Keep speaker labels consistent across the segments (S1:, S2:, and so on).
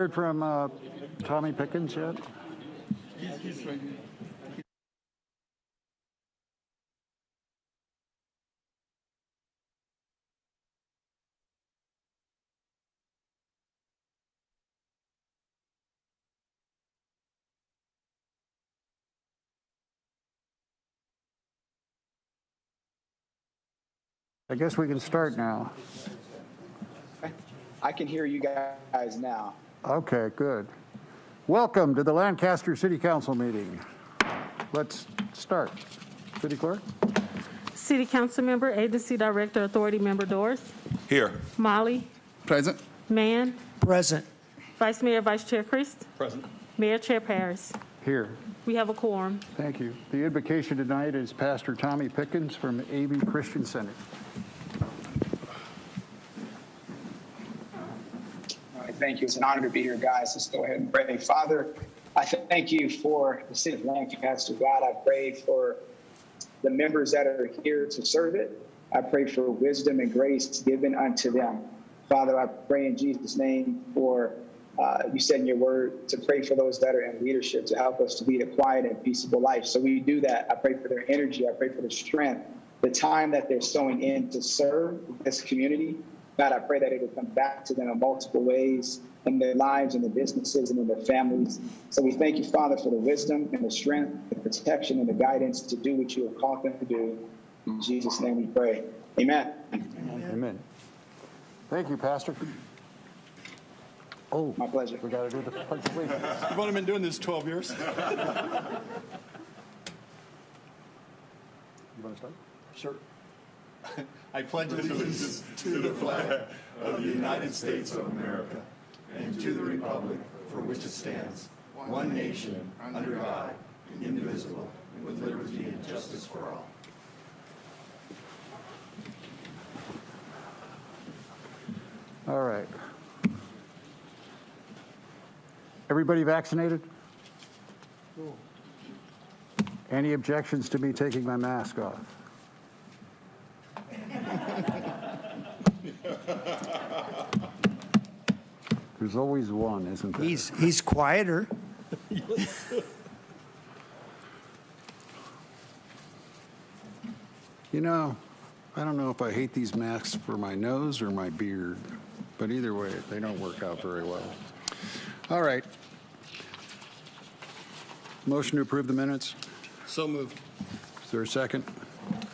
S1: Heard from Tommy Pickens yet?
S2: He's right here.
S1: I guess we can start now.
S3: I can hear you guys now.
S1: Okay, good. Welcome to the Lancaster City Council meeting. Let's start. City Clerk?
S4: City Council Member, Agency Director, Authority Member Doris.
S5: Here.
S4: Molly.
S2: Present.
S4: Mann.
S6: Present.
S4: Vice Mayor, Vice Chair Christ.
S5: Present.
S4: Mayor Chair Paris.
S1: Here.
S4: We have a quorum.
S1: Thank you. The invocation tonight is Pastor Tommy Pickens from AV Christian Center.
S3: All right, thank you. It's an honor to be here, guys. Let's go ahead and pray. Father, I thank you for the city of Lancaster. God, I pray for the members that are here to serve it. I pray for wisdom and grace given unto them. Father, I pray in Jesus' name for, you said in your word, to pray for those that are in leadership to help us to lead a quiet and peaceable life. So we do that. I pray for their energy. I pray for their strength, the time that they're sowing in to serve this community. God, I pray that it will come back to them in multiple ways in their lives, in their businesses, and in their families. So we thank you, Father, for the wisdom and the strength, the protection and the guidance to do what you have called them to do. In Jesus' name we pray. Amen.
S1: Amen. Thank you, Pastor. Oh,
S3: My pleasure.
S1: we got to do the pledge of allegiance.
S2: I've only been doing this 12 years.
S1: You want to start?
S2: Sure. I pledge allegiance to the flag of the United States of America and to the republic for which it stands, one nation, under God, indivisible, with liberty and justice for all.
S1: All right. Everybody vaccinated? Any objections to me taking my mask off? There's always one, isn't there?
S6: He's quieter.
S1: You know, I don't know if I hate these masks for my nose or my beard, but either way, they don't work out very well. All right. Motion to approve the minutes.
S2: So moved.
S1: Is there a second?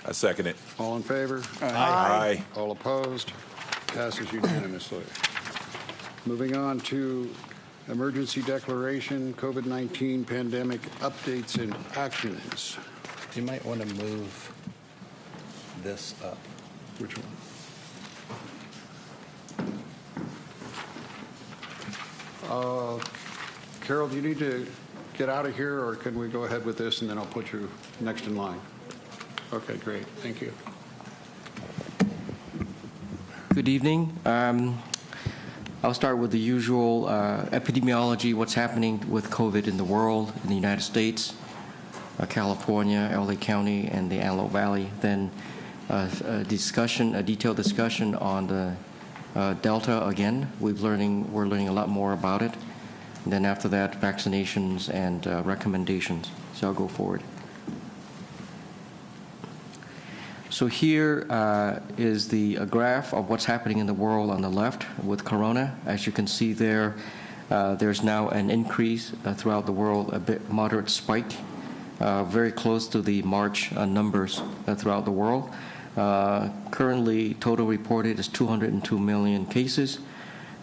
S5: I second it.
S1: All in favor?
S5: Aye.
S1: All opposed? Passes unanimously. Moving on to emergency declaration, COVID-19 pandemic updates and actions.
S7: You might want to move this up.
S1: Which one? Carol, do you need to get out of here, or can we go ahead with this and then I'll put you next in line? Okay, great. Thank you.
S8: Good evening. I'll start with the usual epidemiology, what's happening with COVID in the world, in the United States, California, LA County, and the Antelope Valley. Then a detailed discussion on the Delta again. We're learning a lot more about it. And then after that, vaccinations and recommendations. So I'll go forward. So here is the graph of what's happening in the world on the left with corona. As you can see there, there's now an increase throughout the world, a bit moderate spike, very close to the March numbers throughout the world. Currently, total reported is 202 million cases,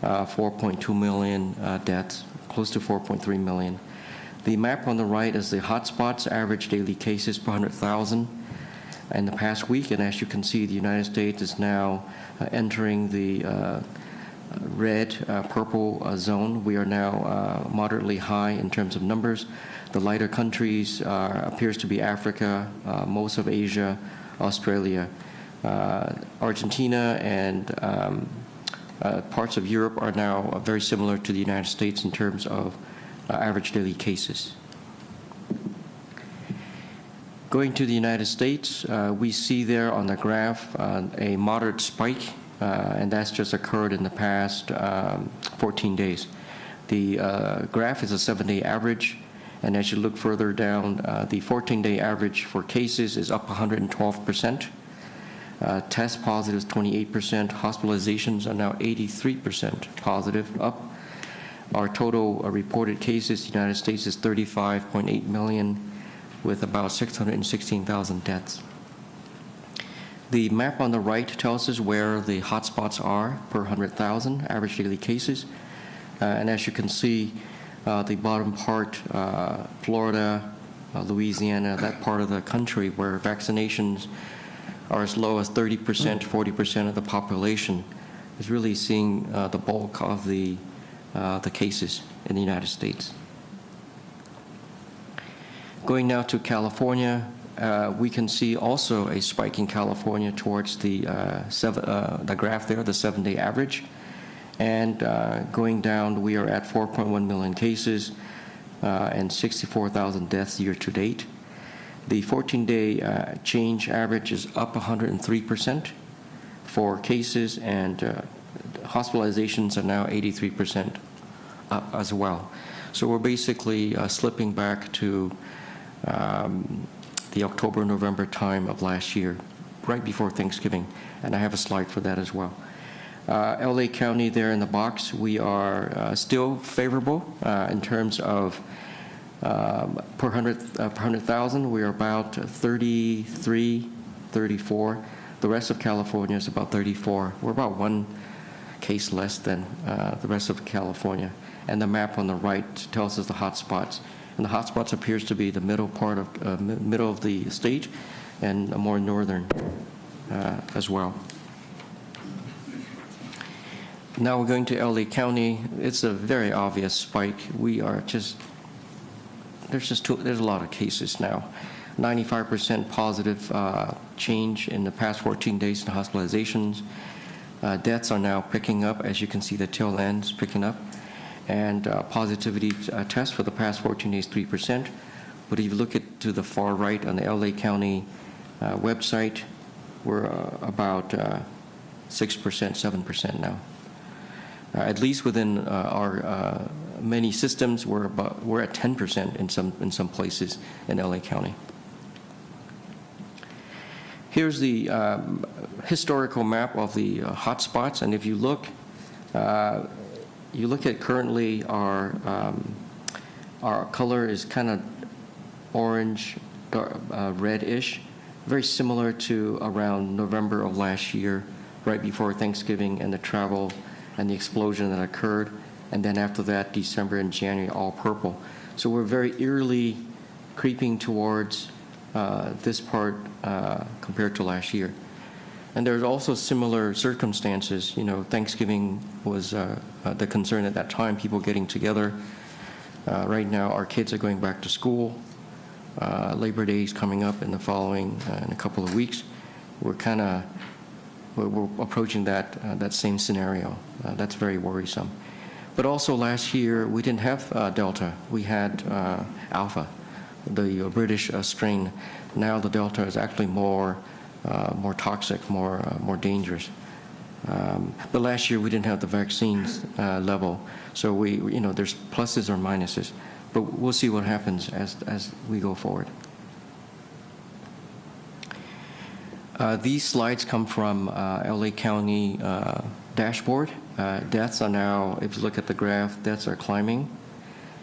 S8: 4.2 million deaths, close to 4.3 million. The map on the right is the hotspots, average daily cases per 100,000 in the past week. And as you can see, the United States is now entering the red, purple zone. We are now moderately high in terms of numbers. The lighter countries appears to be Africa, most of Asia, Australia. Argentina and parts of Europe are now very similar to the United States in terms of average daily cases. Going to the United States, we see there on the graph a moderate spike, and that's just occurred in the past 14 days. The graph is a 7-day average, and as you look further down, the 14-day average for cases is up 112%. Test positives 28%. Hospitalizations are now 83% positive, up. Our total reported cases in the United States is 35.8 million, with about 616,000 deaths. The map on the right tells us where the hotspots are per 100,000 average daily cases. And as you can see, the bottom part, Florida, Louisiana, that part of the country where vaccinations are as low as 30%, 40% of the population, is really seeing the bulk of the cases in the United States. Going now to California, we can see also a spike in California towards the graph there, the 7-day average. And going down, we are at 4.1 million cases and 64,000 deaths year to date. The 14-day change average is up 103% for cases, and hospitalizations are now 83% up as well. So we're basically slipping back to the October-November time of last year, right before Thanksgiving, and I have a slide for that as well. LA County there in the box, we are still favorable in terms of per 100,000, we are about 33, 34. The rest of California is about 34. We're about one case less than the rest of California. And the map on the right tells us the hotspots. And the hotspots appears to be the middle part of middle of the state and more northern as well. Now we're going to LA County. It's a very obvious spike. We are just there's a lot of cases now. 95% positive change in the past 14 days in hospitalizations. Deaths are now picking up. As you can see, the tail end's picking up. And positivity test for the past 14 days, 3%. But if you look to the far right on the LA County website, we're about 6%, 7% now. At least within our many systems, we're at 10% in some places in LA County. Here's the historical map of the hotspots, and if you look at currently our color is kind of orange, reddish, very similar to around November of last year, right before Thanksgiving and the travel and the explosion that occurred, and then after that, December and January, all purple. So we're very eerily creeping towards this part compared to last year. And there's also similar circumstances. You know, Thanksgiving was the concern at that time, people getting together. Right now, our kids are going back to school. Labor Day is coming up in the following, in a couple of weeks. We're approaching that same scenario. That's very worrisome. But also last year, we didn't have Delta. We had Alpha, the British strain. Now the Delta is actually more toxic, more dangerous. But last year we didn't have the vaccines level, so there's pluses or minuses. But we'll see what happens as we go forward. These slides come from LA County dashboard. Deaths are now, if you look at the graph, deaths are climbing.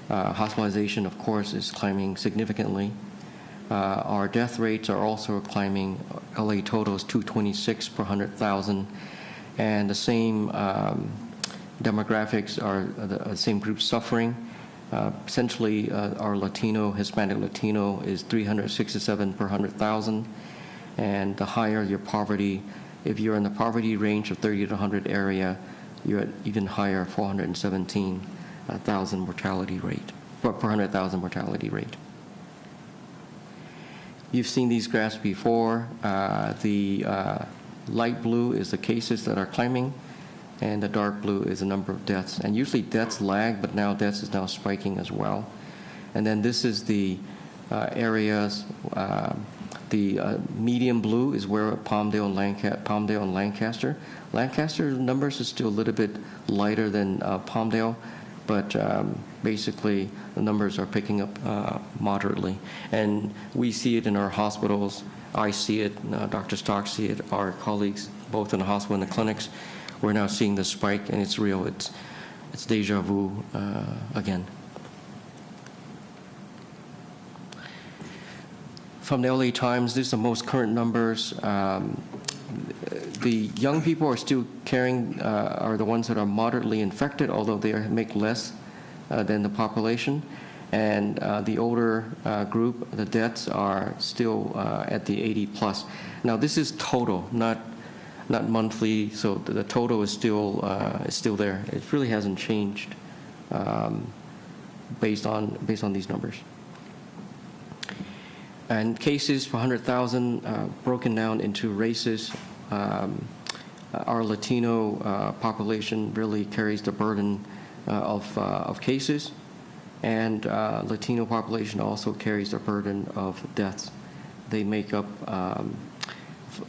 S8: Hospitalization, of course, is climbing significantly. Our death rates are also climbing. LA total is 226 per 100,000. And the same demographics are the same group suffering. Essentially, our Hispanic Latino is 367 per 100,000. And the higher your poverty, if you're in the poverty range of 30 to 100 area, you're at even higher, 417,000 mortality rate, per 100,000 mortality rate. You've seen these graphs before. The light blue is the cases that are climbing, and the dark blue is the number of deaths. And usually deaths lag, but now deaths is now spiking as well. And then this is the areas. The medium blue is where Palmdale and Lancaster. Lancaster's numbers is still a little bit lighter than Palmdale, but basically the numbers are picking up moderately. And we see it in our hospitals. I see it, Dr. Stock see it, our colleagues both in the hospital and the clinics. We're now seeing the spike, and it's real. It's deja vu again. From the LA Times, these are the most current numbers. The young people are still carrying, are the ones that are moderately infected, although they make less than the population. And the older group, the deaths are still at the 80 plus. Now, this is total, not monthly, so the total is still there. It really hasn't changed based on these numbers. And cases per 100,000 broken down into races. Our Latino population really carries the burden of cases, and Latino population also carries the burden of deaths. They make up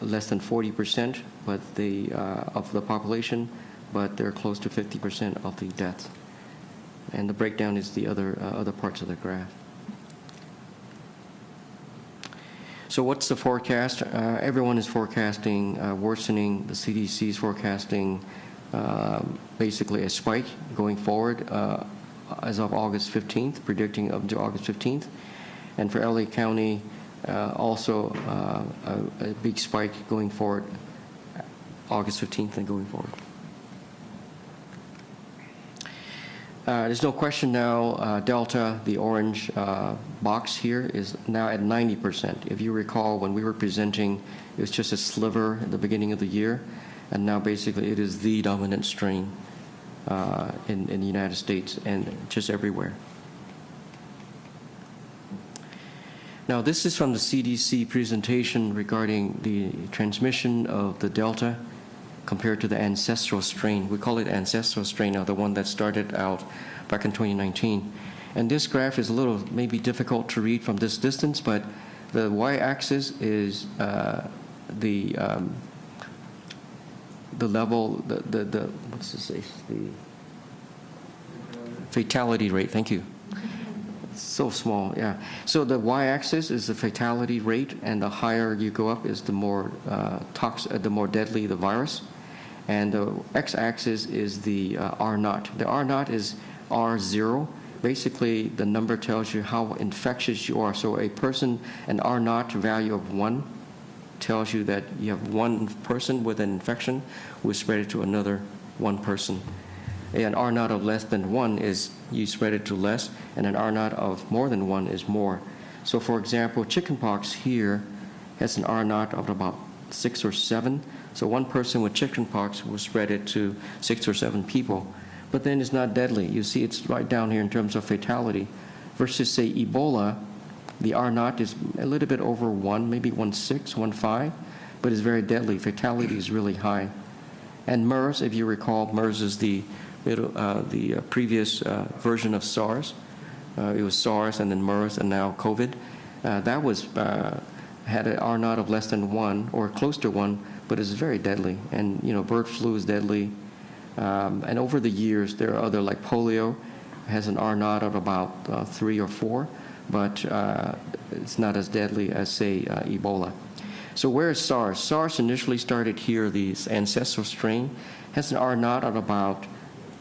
S8: less than 40%, but of the population, but they're close to 50% of the deaths. And the breakdown is the other parts of the graph. So what's the forecast? Everyone is forecasting worsening. The CDC is forecasting basically a spike going forward as of August 15th, predicting up to August 15th. And for LA County, also a big spike going forward, August 15th and going forward. There's no question now, Delta, the orange box here, is now at 90%. If you recall, when we were presenting, it was just a sliver at the beginning of the year, and now basically it is the dominant strain in the United States and just everywhere. Now, this is from the CDC presentation regarding the transmission of the Delta compared to the ancestral strain. We call it ancestral strain now, the one that started out back in 2019. And this graph is a little maybe difficult to read from this distance, but the y-axis is the level, what's this say? The fatality rate. Thank you. So small, yeah. So the y-axis is the fatality rate, and the higher you go up is the more the more deadly the virus. And the x-axis is the R0. The R0 is R0. Basically, the number tells you how infectious you are. So a person, an R0 value of 1 tells you that you have one person with an infection who is spread it to another one person. An R0 of less than 1 is you spread it to less, and an R0 of more than 1 is more. So for example, chickenpox here has an R0 of about 6 or 7. So one person with chickenpox will spread it to 6 or 7 people. But then it's not deadly. You see it's right down here in terms of fatality. Versus, say, Ebola, the R0 is a little bit over 1, maybe 1.6, 1.5, but it's very deadly. Fatality is really high. And MERS, if you recall, MERS is the previous version of SARS. It was SARS and then MERS and now COVID. That was had an R0 of less than 1 or close to 1, but it's very deadly. And bird flu is deadly. And over the years, there are other, like polio has an R0 of about 3 or 4, but it's not as deadly as, say, Ebola. So where is SARS? SARS initially started here. The ancestral strain has an R0 of about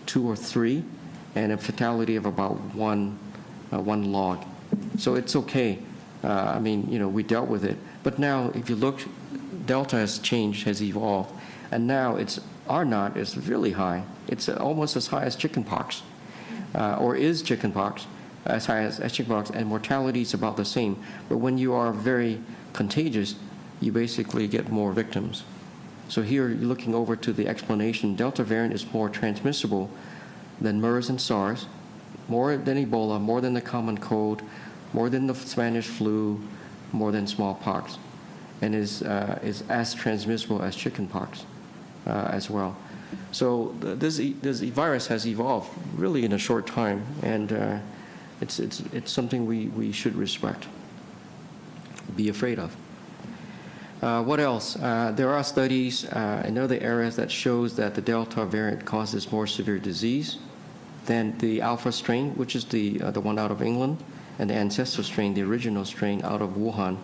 S8: 2 or 3, and a fatality of about 1 log. So it's okay. We dealt with it. But now, if you look, Delta has changed, has evolved, and now its R0 is really high. It's almost as high as chickenpox, or is chickenpox, as high as chickenpox, and mortality is about the same. But when you are very contagious, you basically get more victims. So here, you're looking over to the explanation. Delta variant is more transmissible than MERS and SARS, more than Ebola, more than the common cold, more than the Spanish flu, more than smallpox, and is as transmissible as chickenpox as well. So this virus has evolved really in a short time, and it's something we should respect, be afraid of. What else? There are studies in other areas that shows that the Delta variant causes more severe disease, than the Alpha strain, which is the one out of England, and the ancestor strain, the original strain out of Wuhan.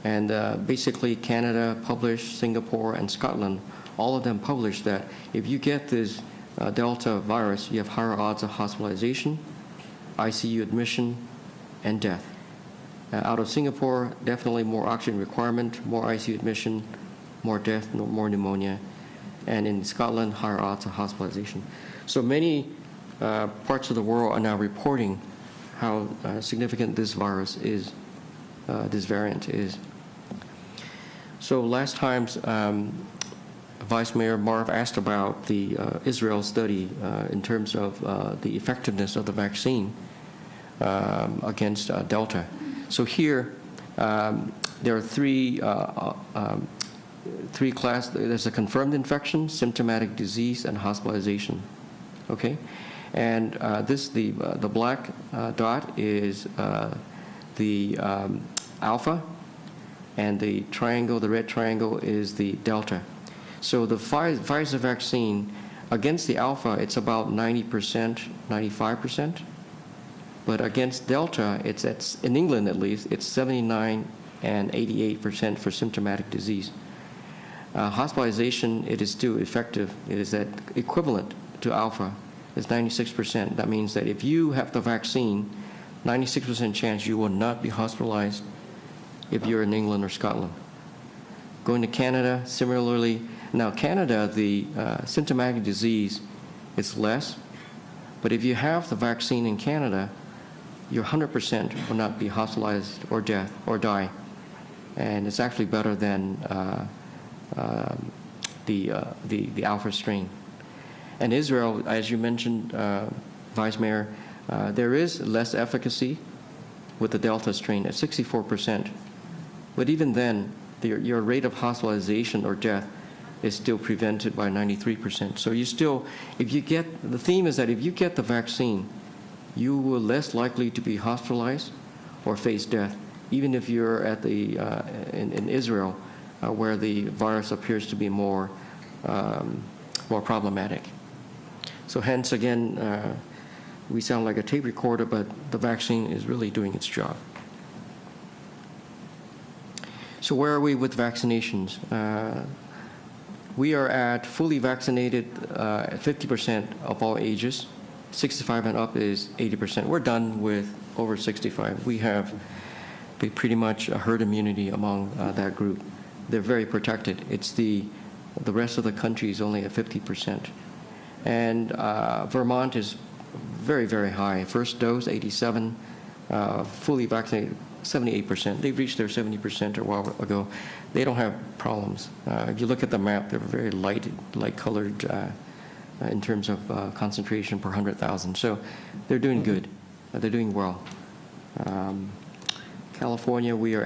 S8: And basically, Canada published, Singapore, and Scotland, all of them published that if you get this Delta virus, you have higher odds of hospitalization, ICU admission, and death. Out of Singapore, definitely more oxygen requirement, more ICU admission, more death, more pneumonia. And in Scotland, higher odds of hospitalization. So many parts of the world are now reporting how significant this virus is, this variant is. So last time, Vice Mayor Marv asked about the Israel study in terms of the effectiveness of the vaccine against Delta. So here, there are three classes. There's a confirmed infection, symptomatic disease, and hospitalization. Okay, and the black dot is the alpha, and the triangle, the red triangle, is the delta. So the Pfizer vaccine against the alpha, it's about 90%, 95%. But against Delta, in England at least, it's 79 and 88% for symptomatic disease. Hospitalization, it is still effective. It is that equivalent to Alpha. It's 96%. That means that if you have the vaccine, 96% chance you will not be hospitalized if you're in England or Scotland. Going to Canada, similarly. Now, Canada, the symptomatic disease is less. But if you have the vaccine in Canada, your 100% will not be hospitalized or death or die, and it's actually better than the Alpha strain. And Israel, as you mentioned, Vice Mayor, there is less efficacy with the Delta strain at 64%, but even then, your rate of hospitalization or death is still prevented by 93%. So you still, the theme is that if you get the vaccine, you will less likely to be hospitalized or face death, even if you're at in Israel, where the virus appears to be more problematic. So hence, again, we sound like a tape recorder, but the vaccine is really doing its job. So where are we with vaccinations? We are at fully vaccinated at 50% of all ages. 65 and up is 80%. We're done with over 65. We have pretty much a herd immunity among that group. They're very protected. It's the rest of the country is only at 50%. And Vermont is very, very high. First dose, 87. Fully vaccinated, 78%. They reached their 70% a while ago. They don't have problems. If you look at the map, they're very light-colored in terms of concentration per 100,000. So they're doing good. They're doing well. California, we're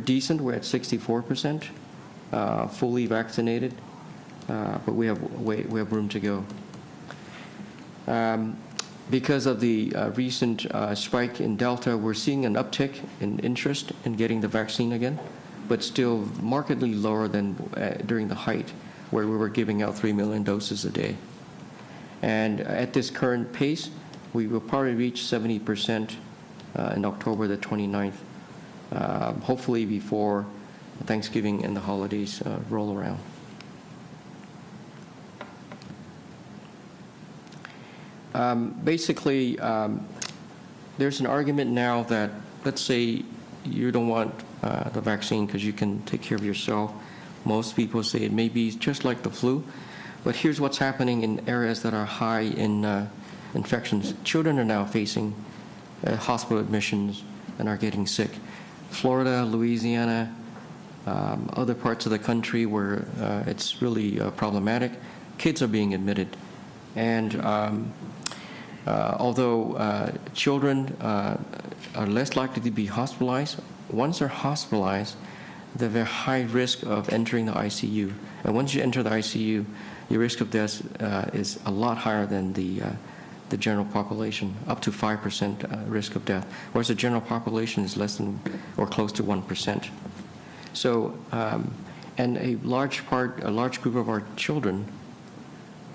S8: decent. We're at 64% fully vaccinated, but we have room to go. Because of the recent spike in Delta, we're seeing an uptick in interest in getting the vaccine again, but still markedly lower than during the height, where we were giving out 3 million doses a day. And at this current pace, we will probably reach 70% in October the 29th, hopefully before Thanksgiving and the holidays roll around. Basically, there's an argument now that, let's say you don't want the vaccine because you can take care of yourself. Most people say it may be just like the flu, but here's what's happening in areas that are high in infections. Children are now facing hospital admissions and are getting sick. Florida, Louisiana, other parts of the country where it's really problematic, kids are being admitted. And although children are less likely to be hospitalized, once they're hospitalized, they're very high risk of entering the ICU. And once you enter the ICU, your risk of death is a lot higher than the general population, up to 5% risk of death, whereas the general population is less than or close to 1%. So, and a large group of our children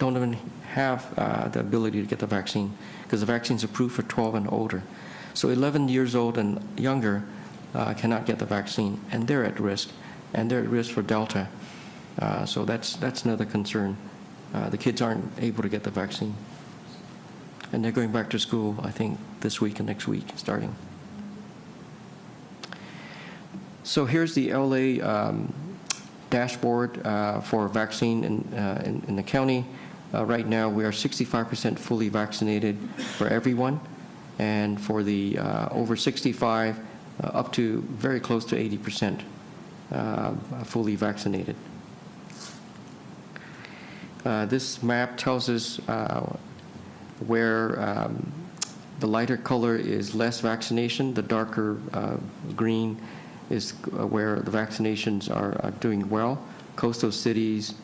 S8: don't even have the ability to get the vaccine because the vaccine is approved for 12 and older. So 11 years old and younger cannot get the vaccine, and they're at risk, and they're at risk for Delta. So that's another concern. The kids aren't able to get the vaccine. And they're going back to school, I think, this week and next week, starting. So here's the LA dashboard for vaccine in the county. Right now, we are 65% fully vaccinated for everyone, and for the over 65, up to very close to 80% fully vaccinated. This map tells us where the lighter color is less vaccination, the darker green is where the vaccinations are doing well. Coastal cities,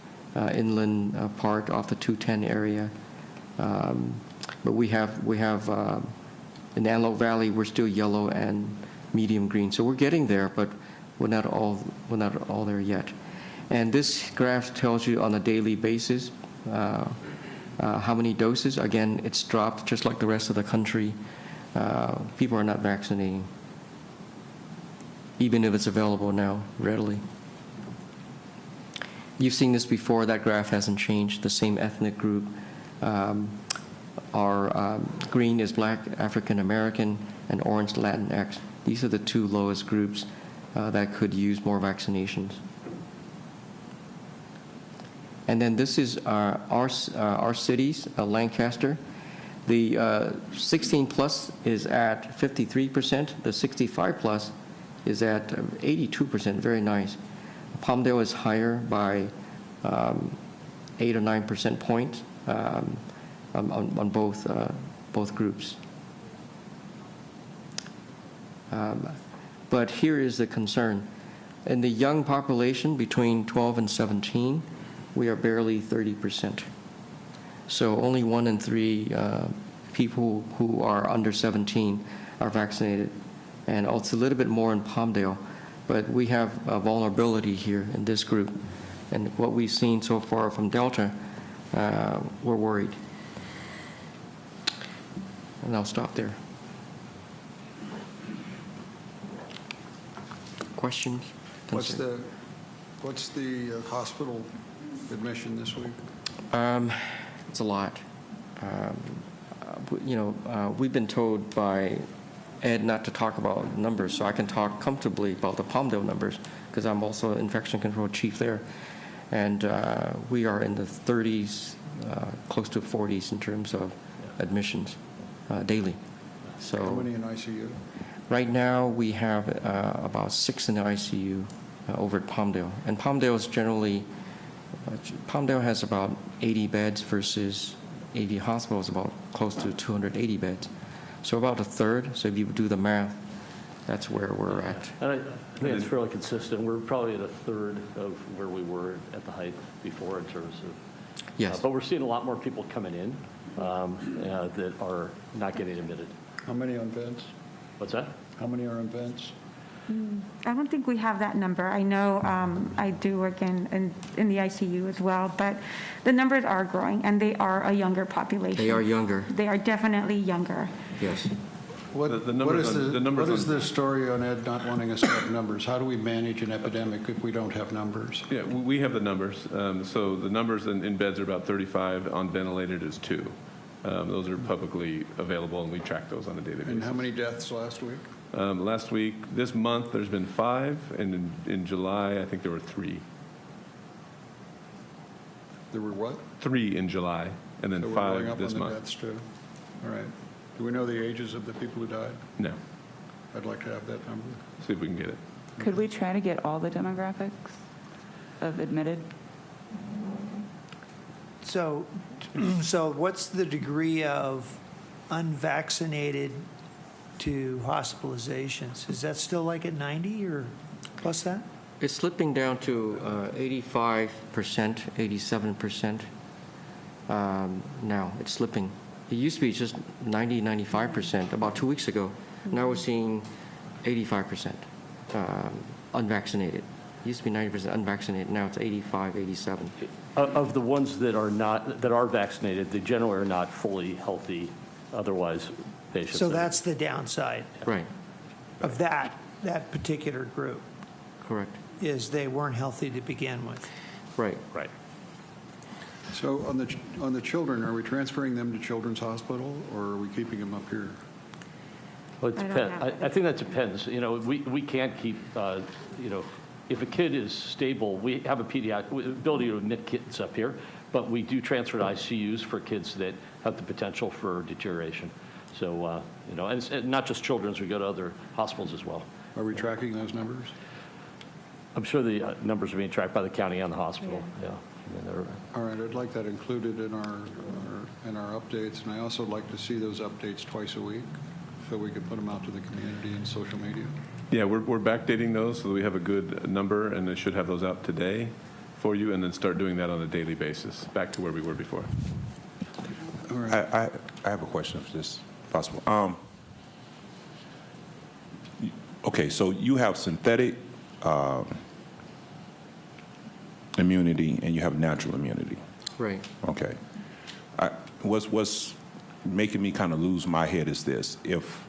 S8: inland part off the 210 area. But we have in Antelope Valley, we're still yellow and medium green. So we're getting there, but we're not all there yet. And this graph tells you on a daily basis how many doses. Again, it's dropped just like the rest of the country. People are not vaccinating, even if it's available now readily. You've seen this before. That graph hasn't changed. The same ethnic group. Our green is Black, African American, and orange Latinx. These are the two lowest groups that could use more vaccinations. And then this is our cities, Lancaster. The 16 plus is at 53%. The 65 plus is at 82%. Very nice. Palmdale is higher by 8 or 9% points on both groups. But here is the concern. In the young population between 12 and 17, we are barely 30%. So only 1 in 3 people who are under 17 are vaccinated. And it's a little bit more in Palmdale, but we have a vulnerability here in this group. And what we've seen so far from Delta, we're worried. And I'll stop there. Questions?
S1: What's the hospital admission this week?
S8: It's a lot. We've been told by Ed not to talk about numbers, so I can talk comfortably about the Palmdale numbers because I'm also infection control chief there. And we are in the 30s, close to 40s in terms of admissions daily. So
S1: How many in ICU?
S8: Right now we have about 6 in the ICU over at Palmdale. And Palmdale is generally, Palmdale has about 80 beds versus AV Hospital is about close to 280 beds. So about a third. So if you do the math, that's where we're at.
S6: And I think it's fairly consistent. We're probably at a third of where we were at the height before in terms of.
S8: Yes.
S6: But we're seeing a lot more people coming in that are not getting admitted.
S1: How many on vents?
S6: What's that?
S1: How many are on vents?
S9: I don't think we have that number. I know I do work in the ICU as well, but the numbers are growing, and they are a younger population.
S8: They are younger.
S9: They are definitely younger.
S8: Yes.
S1: What is the story on Ed not wanting us to have numbers? How do we manage an epidemic if we don't have numbers?
S10: Yeah, we have the numbers. So the numbers in beds are about 35. On ventilated is 2. Those are publicly available, and we track those on a daily basis.
S1: And how many deaths last week?
S10: Last week, this month, there's been 5, and in July, I think there were 3.
S1: There were what?
S10: 3 in July, and then
S1: So we're
S10: 5
S1: going up
S10: this
S1: on the
S10: month.
S1: deaths too. All right. Do we know the ages of the people who died?
S10: No.
S1: I'd like to have that number.
S10: See if we can get it.
S11: Could we try to get all the demographics of admitted?
S12: So what's the degree of unvaccinated to hospitalizations? Is that still like at 90 or plus that?
S8: It's slipping down to 85%, 87% now. It's slipping. It used to be just 90, 95% about 2 weeks ago. Now we're seeing 85% unvaccinated. Used to be 90% unvaccinated, now it's 85, 87.
S6: Of the ones that are vaccinated, they generally are not fully healthy, otherwise patients.
S12: So that's the downside
S8: Right,
S12: of that particular group,
S8: correct.
S12: is they weren't healthy to begin with.
S8: Right.
S6: Right.
S1: So on the children, are we transferring them to Children's Hospital, or are we keeping them up here?
S6: Well, it
S9: I don't
S6: depends.
S9: have
S6: I think that depends. You know, we can't keep, you know, if a kid is stable, we have a pediatric ability to admit kids up here, but we do transfer to ICUs for kids that have the potential for deterioration. So, you know, and not just children's, we go to other hospitals as well.
S1: Are we tracking those numbers?
S6: I'm sure the numbers are being tracked by the county and the hospital. Yeah. I mean, they're,
S1: All right, I'd like that included in our updates, and I also like to see those updates twice a week, so we can put them out to the community and social media.
S10: Yeah, we're backdating those so that we have a good number, and they should have those out today for you, and then start doing that on a daily basis, back to where we were before.
S1: All right.
S5: I have a question if this is possible. Okay, so you have synthetic immunity and you have natural immunity.
S8: Right.
S5: Okay. What's making me kind of lose my head is this. If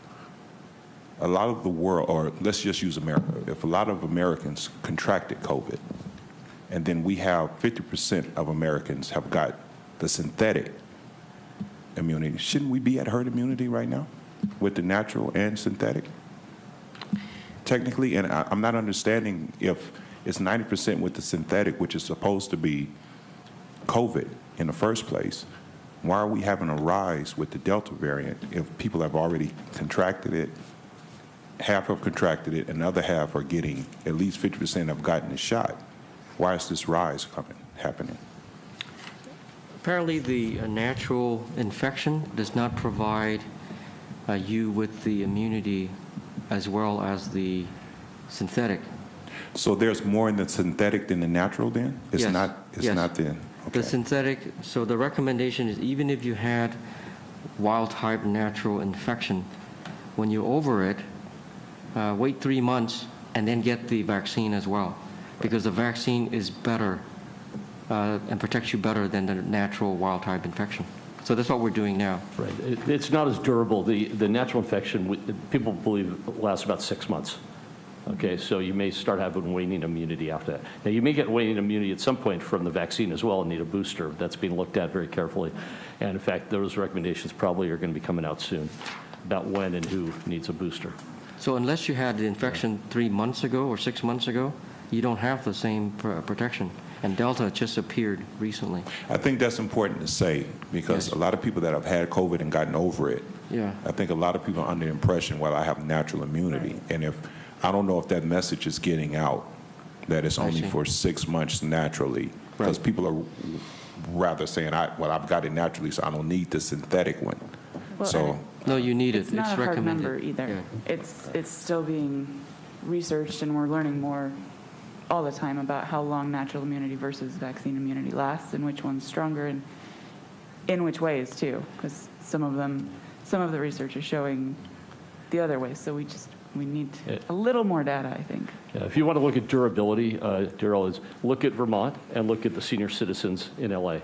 S5: a lot of the world, or let's just use America, if a lot of Americans contracted COVID, and then we have 50% of Americans have got the synthetic immunity, shouldn't we be at herd immunity right now with the natural and synthetic? Technically, and I'm not understanding if it's 90% with the synthetic, which is supposed to be COVID in the first place. Why are we having a rise with the Delta variant if people have already contracted it, half have contracted it, and the other half are getting, at least 50% have gotten the shot? Why is this rise happening?
S8: Apparently, the natural infection does not provide you with the immunity as well as the synthetic.
S5: So there's more in the synthetic than the natural then? It's
S8: Yes.
S5: not, it's
S8: Yes.
S5: not then? Okay.
S8: The synthetic, so the recommendation is even if you had wild-type natural infection, when you're over it, wait 3 months and then get the vaccine as well, because the vaccine is better and protects you better than the natural wild-type infection. So that's what we're doing now.
S6: right. It's not as durable. The natural infection, people believe, lasts about 6 months. Okay, so you may start having waning immunity after that. Now, you may get waning immunity at some point from the vaccine as well and need a booster. That's being looked at very carefully. And in fact, those recommendations probably are going to be coming out soon about when and who needs a booster.
S8: So unless you had the infection 3 months ago or 6 months ago, you don't have the same protection. And Delta just appeared recently.
S5: I think that's important to say because
S8: Yes.
S5: a lot of people that have had COVID and gotten over it,
S8: Yeah.
S5: I think a lot of people are under the impression, well, I have natural immunity. And I don't know if that message is getting out, that it's only
S8: see.
S5: for 6 months naturally. Because
S8: Right.
S5: people are rather saying, I've got it naturally, so I don't need the synthetic one.
S11: Well,
S5: So,
S8: No, you need it.
S11: It's not a hard
S8: recommended.
S11: number either.
S8: Yeah.
S11: It's still being researched, and we're learning more all the time about how long natural immunity versus vaccine immunity lasts, and which one's stronger, and in which ways too. Because some of the research is showing the other way. So we need a little more data, I think.
S6: Yeah, if you want to look at durability, Daryl, is look at Vermont and look at the senior citizens in LA,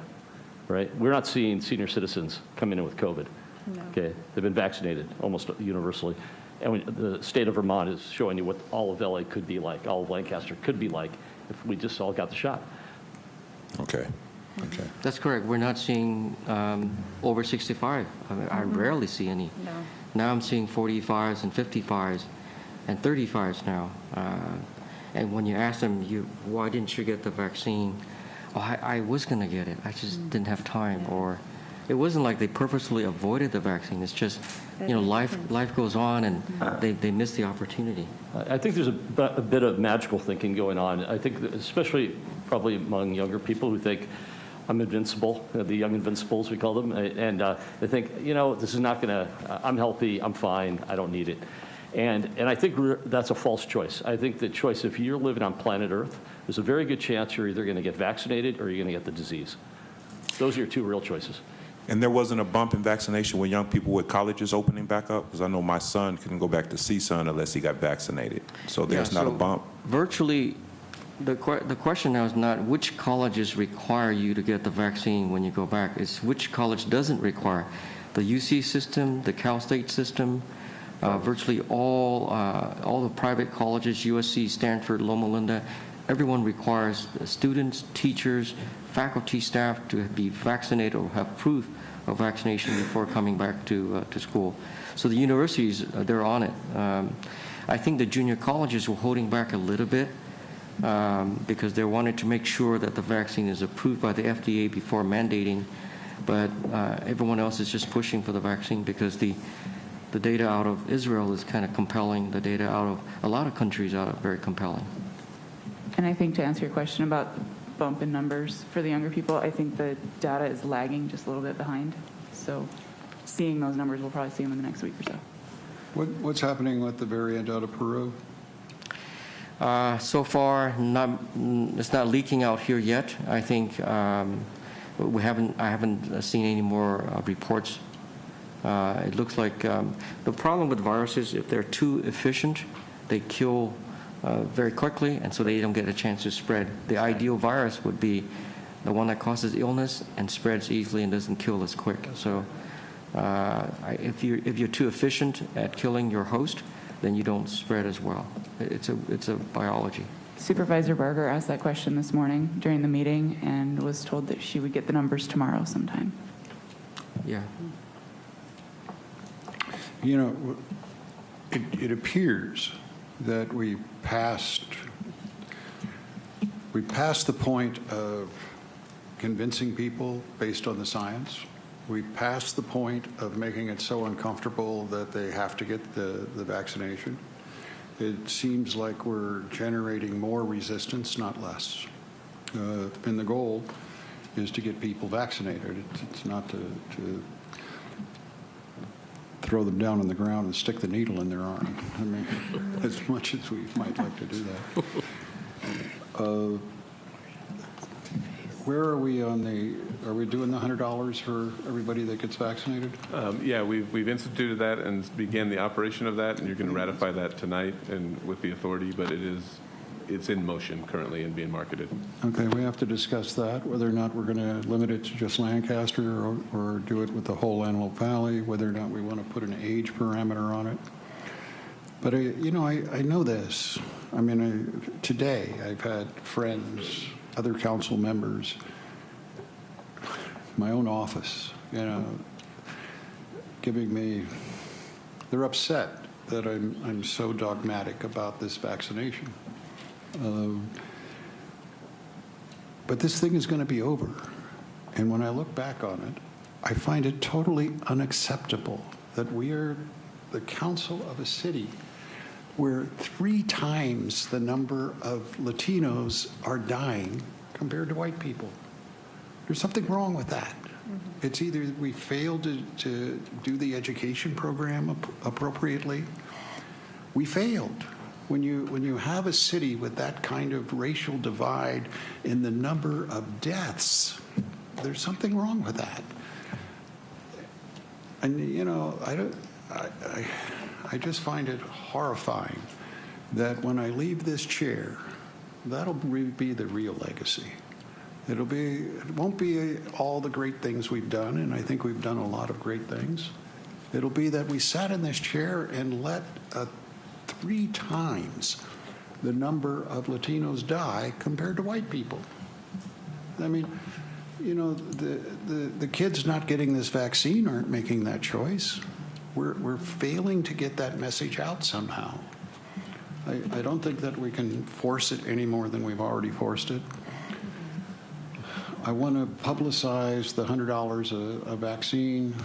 S6: right? We're not seeing senior citizens coming in with COVID.
S9: No.
S6: Okay, they've been vaccinated almost universally. And the state of Vermont is showing you what all of LA could be like, all of Lancaster could be like if we just all got the shot.
S5: okay.
S8: That's correct. We're not seeing over 65. I mean, I rarely see any.
S9: No.
S8: Now I'm seeing 45s and 55s and 35s now. And when you ask them, why didn't you get the vaccine? Oh, I was going to get it. I just didn't have time. Or it wasn't like they purposely avoided the vaccine. It's just, life goes on and they miss the opportunity.
S6: I think there's a bit of magical thinking going on. I think that especially probably among younger people who think, I'm invincible, the young invincibles, we call them. And they think, this is not going to, I'm healthy, I'm fine, I don't need it. And I think that's a false choice. I think the choice, if you're living on planet Earth, there's a very good chance you're either going to get vaccinated or you're going to get the disease. Those are your two real choices.
S5: And there wasn't a bump in vaccination with young people with colleges opening back up? Because I know my son couldn't go back to CSUN unless he got vaccinated. So there's not a bump?
S8: Virtually The question now is not which colleges require you to get the vaccine when you go back. It's which college doesn't require. The UC system, the Cal State system, virtually all the private colleges, USC, Stanford, Loma Linda, everyone requires students, teachers, faculty, staff to be vaccinated or have proof of vaccination before coming back to school. So the universities, they're on it. I think the junior colleges were holding back a little bit because they wanted to make sure that the vaccine is approved by the FDA before mandating, but everyone else is just pushing for the vaccine because the data out of Israel is kind of compelling. The data out of a lot of countries are very compelling.
S11: And I think to answer your question about bump in numbers for the younger people, I think the data is lagging just a little bit behind. So seeing those numbers, we'll probably see them in the next week or so.
S1: What's happening with the variant out of Peru?
S8: So far, it's not leaking out here yet. I think I haven't seen any more reports. It looks like the problem with viruses, if they're too efficient, they kill very quickly, and so they don't get a chance to spread. The ideal virus would be the one that causes illness and spreads easily and doesn't kill as quick. So if you're too efficient at killing your host, then you don't spread as well. It's a biology.
S11: Supervisor Barger asked that question this morning during the meeting and was told that she would get the numbers tomorrow sometime.
S8: Yeah.
S1: You know, it appears that we passed the point of convincing people based on the science. We passed the point of making it so uncomfortable that they have to get the vaccination. It seems like we're generating more resistance, not less. And the goal is to get people vaccinated. It's not to throw them down on the ground and stick the needle in their arm. I mean, as much as we might like to do that. Where are we on are we doing the $100 for everybody that gets vaccinated?
S10: Yeah, we've instituted that and began the operation of that, and you're going to ratify that tonight and with the authority, but it's in motion currently and being marketed.
S1: Okay, we have to discuss that, whether or not we're going to limit it to just Lancaster or do it with the whole Antelope Valley, whether or not we want to put an age parameter on it. But, I know this. I mean, today I've had friends, other council members, my own office, giving me, they're upset that I'm so dogmatic about this vaccination. But this thing is going to be over. And when I look back on it, I find it totally unacceptable that we are the council of a city where 3 times the number of Latinos are dying compared to white people. There's something wrong with that. Mm-hmm. It's either we failed to do the education program appropriately. We failed. When you have a city with that kind of racial divide in the number of deaths, there's something wrong with that. And I just find it horrifying that when I leave this chair, that'll be the real legacy. It won't be all the great things we've done, and I think we've done a lot of great things. It'll be that we sat in this chair and let 3 times the number of Latinos die compared to white people. I mean, the kids not getting this vaccine aren't making that choice. We're failing to get that message out somehow. I don't think that we can force it any more than we've already forced it. I want to publicize the $100 a vaccine.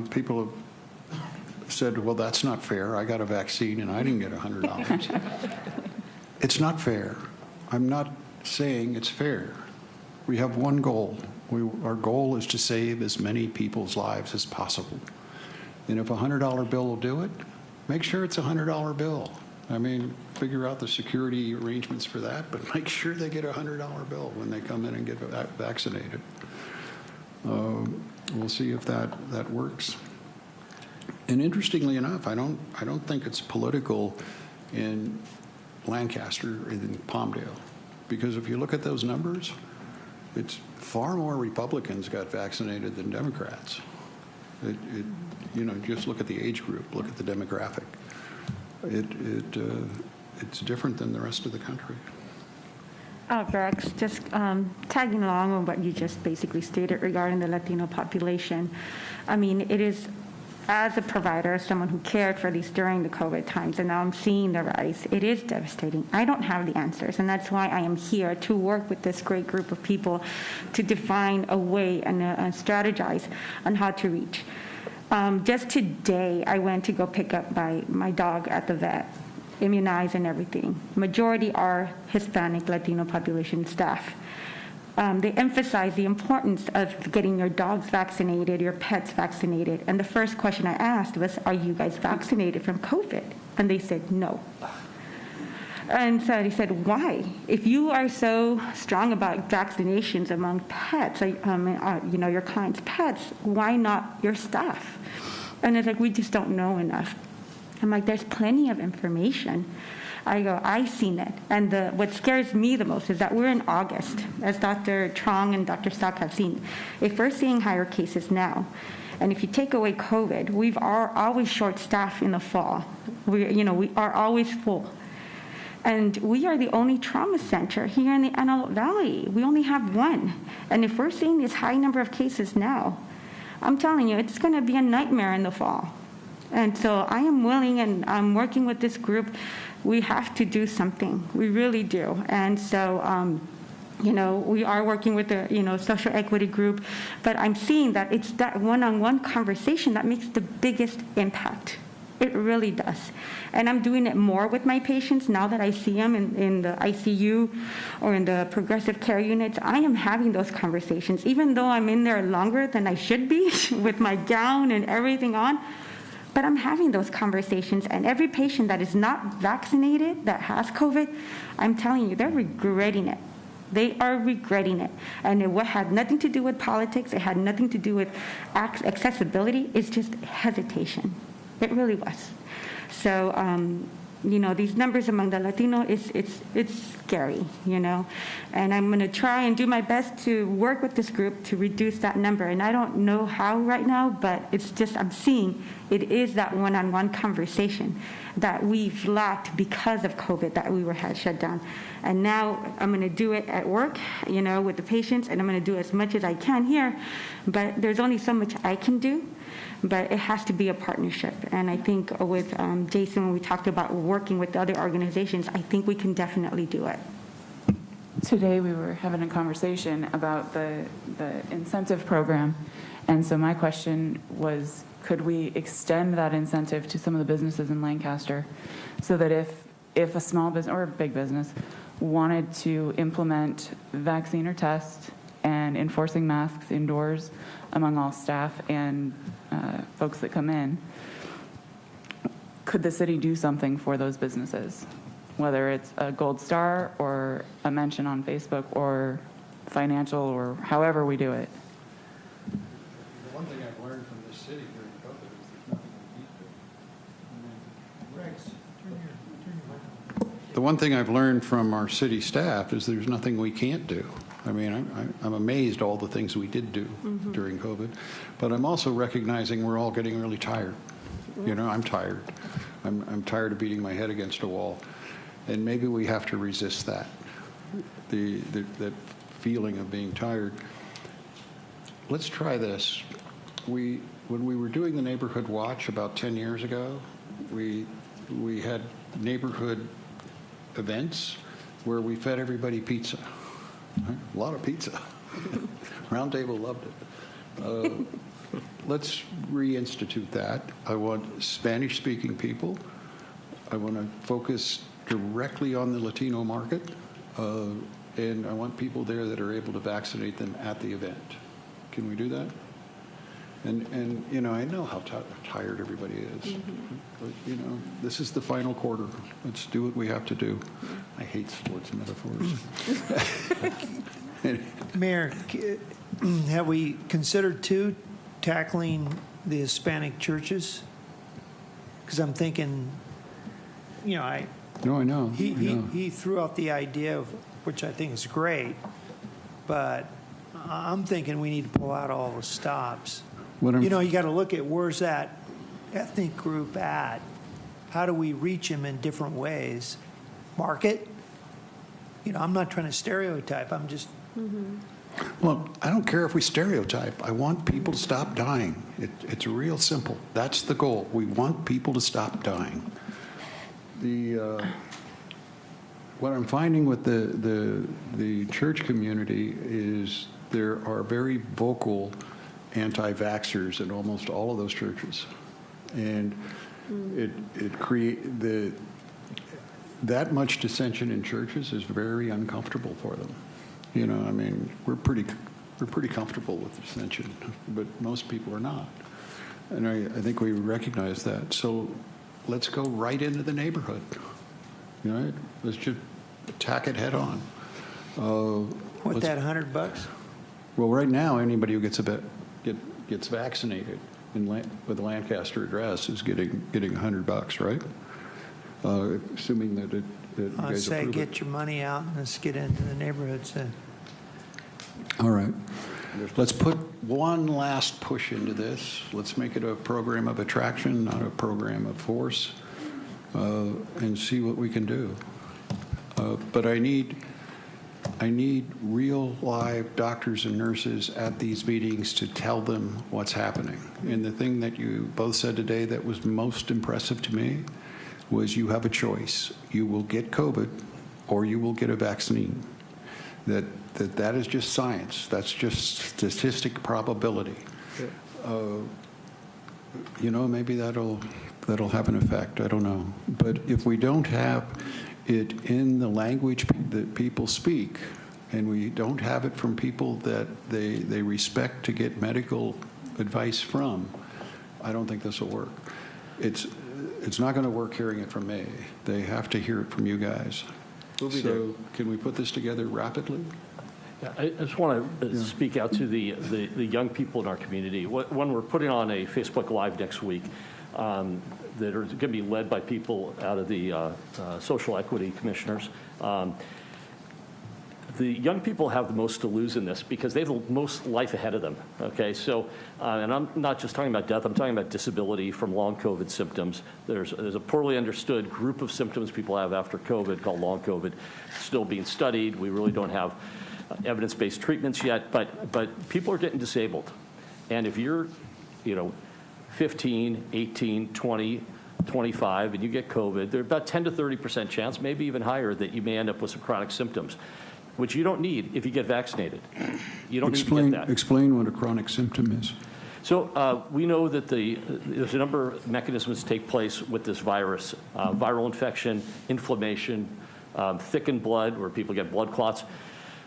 S1: People have said, well, that's not fair. I got a vaccine and I didn't get $100. It's not fair. I'm not saying it's fair. We have one goal. Our goal is to save as many people's lives as possible. And if a $100 bill will do it, make sure it's a $100 bill. I mean, figure out the security arrangements for that, but make sure they get a $100 bill when they come in and get vaccinated. We'll see if that works. And interestingly enough, I don't think it's political in Lancaster and Palmdale. Because if you look at those numbers, it's far more Republicans got vaccinated than Democrats. Just look at the age group, look at the demographic. It's different than the rest of the country.
S9: Rex, just tagging along on what you just basically stated regarding the Latino population. I mean, it is, as a provider, as someone who cared for these during the COVID times, and now I'm seeing the rise, it is devastating. I don't have the answers, and that's why I am here to work with this great group of people to define a way and strategize on how to reach. Just today, I went to go pick up my dog at the vet, immunized and everything. Majority are Hispanic, Latino population staff. They emphasize the importance of getting your dogs vaccinated, your pets vaccinated. And the first question I asked was, are you guys vaccinated from COVID? And they said, no. And so he said, why? If you are so strong about vaccinations among pets, your clients' pets, why not your staff? And it's like, we just don't know enough. I'm like, there's plenty of information. I go, I've seen it. And what scares me the most is that we're in August, as Dr. Trong and Dr. Stock have seen. If we're seeing higher cases now, and if you take away COVID, we are always short-staffed in the fall. We are always full. And we are the only trauma center here in the Antelope Valley. We only have one. And if we're seeing this high number of cases now, I'm telling you, it's going to be a nightmare in the fall. And so I am willing, and I'm working with this group. We have to do something. We really do. And so, we are working with the, social equity group. But I'm seeing that it's that one-on-one conversation that makes the biggest impact. It really does. And I'm doing it more with my patients now that I see them in the ICU or in the progressive care units. I am having those conversations, even though I'm in there longer than I should be with my gown and everything on. But I'm having those conversations, and every patient that is not vaccinated, that has COVID, I'm telling you, they're regretting it. They are regretting it. And it had nothing to do with politics. It had nothing to do with accessibility. It's just hesitation. It really was. So, these numbers among the Latino, it's scary, And I'm going to try and do my best to work with this group to reduce that number. And I don't know how right now, but it's just I'm seeing it is that one-on-one conversation that we've lacked because of COVID, that we had shut down. And now I'm going to do it at work, with the patients, and I'm going to do as much as I can here. But there's only so much I can do. But it has to be a partnership. And I think with Jason, when we talked about working with other organizations, I think we can definitely do it.
S11: Today we were having a conversation about the incentive program. And so my question was, could we extend that incentive to some of the businesses in Lancaster so that if a small business or a big business wanted to implement vaccine or test and enforcing masks indoors among all staff and folks that come in, could the city do something for those businesses? Whether it's a gold star or a mention on Facebook or financial or however we do it.
S1: The one thing I've learned from this city during COVID is there's nothing we can't do. Rex, turn your mic. The one thing I've learned from our city staff is there's nothing we can't do. I mean, I'm amazed all the things we did do during COVID, but I'm also recognizing we're all getting really tired. I'm tired. I'm tired of beating my head against a wall, and maybe we have to resist that, that feeling of being tired. Let's try this. When we were doing the neighborhood watch about 10 years ago, we had neighborhood events where we fed everybody pizza. A lot of pizza. Round Table loved it. Let's reinstitute that. I want Spanish-speaking people. I want to focus directly on the Latino market, and I want people there that are able to vaccinate them at the event. Can we do that? And I know how tired everybody is. But, this is the final quarter. Let's do what we have to do. I hate sports metaphors.
S12: Mayor, have we considered, too, tackling the Hispanic churches? Because I'm thinking, I
S1: No, I know.
S12: He threw out the idea of, which I think is great, but I'm thinking we need to pull out all the stops. You got to look at where's that ethnic group at? How do we reach them in different ways? Market? I'm not trying to stereotype. I'm just.
S1: Well, I don't care if we stereotype. I want people to stop dying. It's real simple. That's the goal. We want people to stop dying. What I'm finding with the church community is there are very vocal anti-vaxxers in almost all of those churches, and that much dissension in churches is very uncomfortable for them. I mean, we're pretty comfortable with dissension, but most people are not, and I think we recognize that. So let's go right into the neighborhood. Right? Let's just attack it head on.
S12: With that $100?
S1: Well, right now, anybody who gets vaccinated with a Lancaster address is getting $100, right? Assuming that you
S12: I'd
S1: guys
S12: say
S1: approve
S12: get
S1: it.
S12: your money out and let's get into the neighborhoods then.
S1: All right. Let's put one last push into this. Let's make it a program of attraction, not a program of force, and see what we can do. But I need real live doctors and nurses at these meetings to tell them what's happening. And the thing that you both said today that was most impressive to me was you have a choice. You will get COVID or you will get a vaccine. That is just science. That's just statistic probability. Maybe that'll have an effect. I don't know. But if we don't have it in the language that people speak, and we don't have it from people that they respect to get medical advice from, I don't think this will work. It's not going to work hearing it from me. They have to hear it from you guys. So can we put this together rapidly?
S6: Yeah, I just want to speak out to the young people in our community. When we're putting on a Facebook Live next week, that are going to be led by people out of the social equity commissioners. The young people have the most to lose in this because they have the most life ahead of them, okay? So, and I'm not just talking about death, I'm talking about disability from long COVID symptoms. There's a poorly understood group of symptoms people have after COVID called long COVID, still being studied. We really don't have evidence-based treatments yet, but people are getting disabled. And if you're, 15, 18, 20, 25, and you get COVID, there's about 10 to 30% chance, maybe even higher, that you may end up with some chronic symptoms, which you don't need if you get vaccinated. You don't need to get that.
S1: Explain what a chronic symptom is.
S6: So we know that there's a number of mechanisms that take place with this virus. Viral infection, inflammation, thickened blood, where people get blood clots.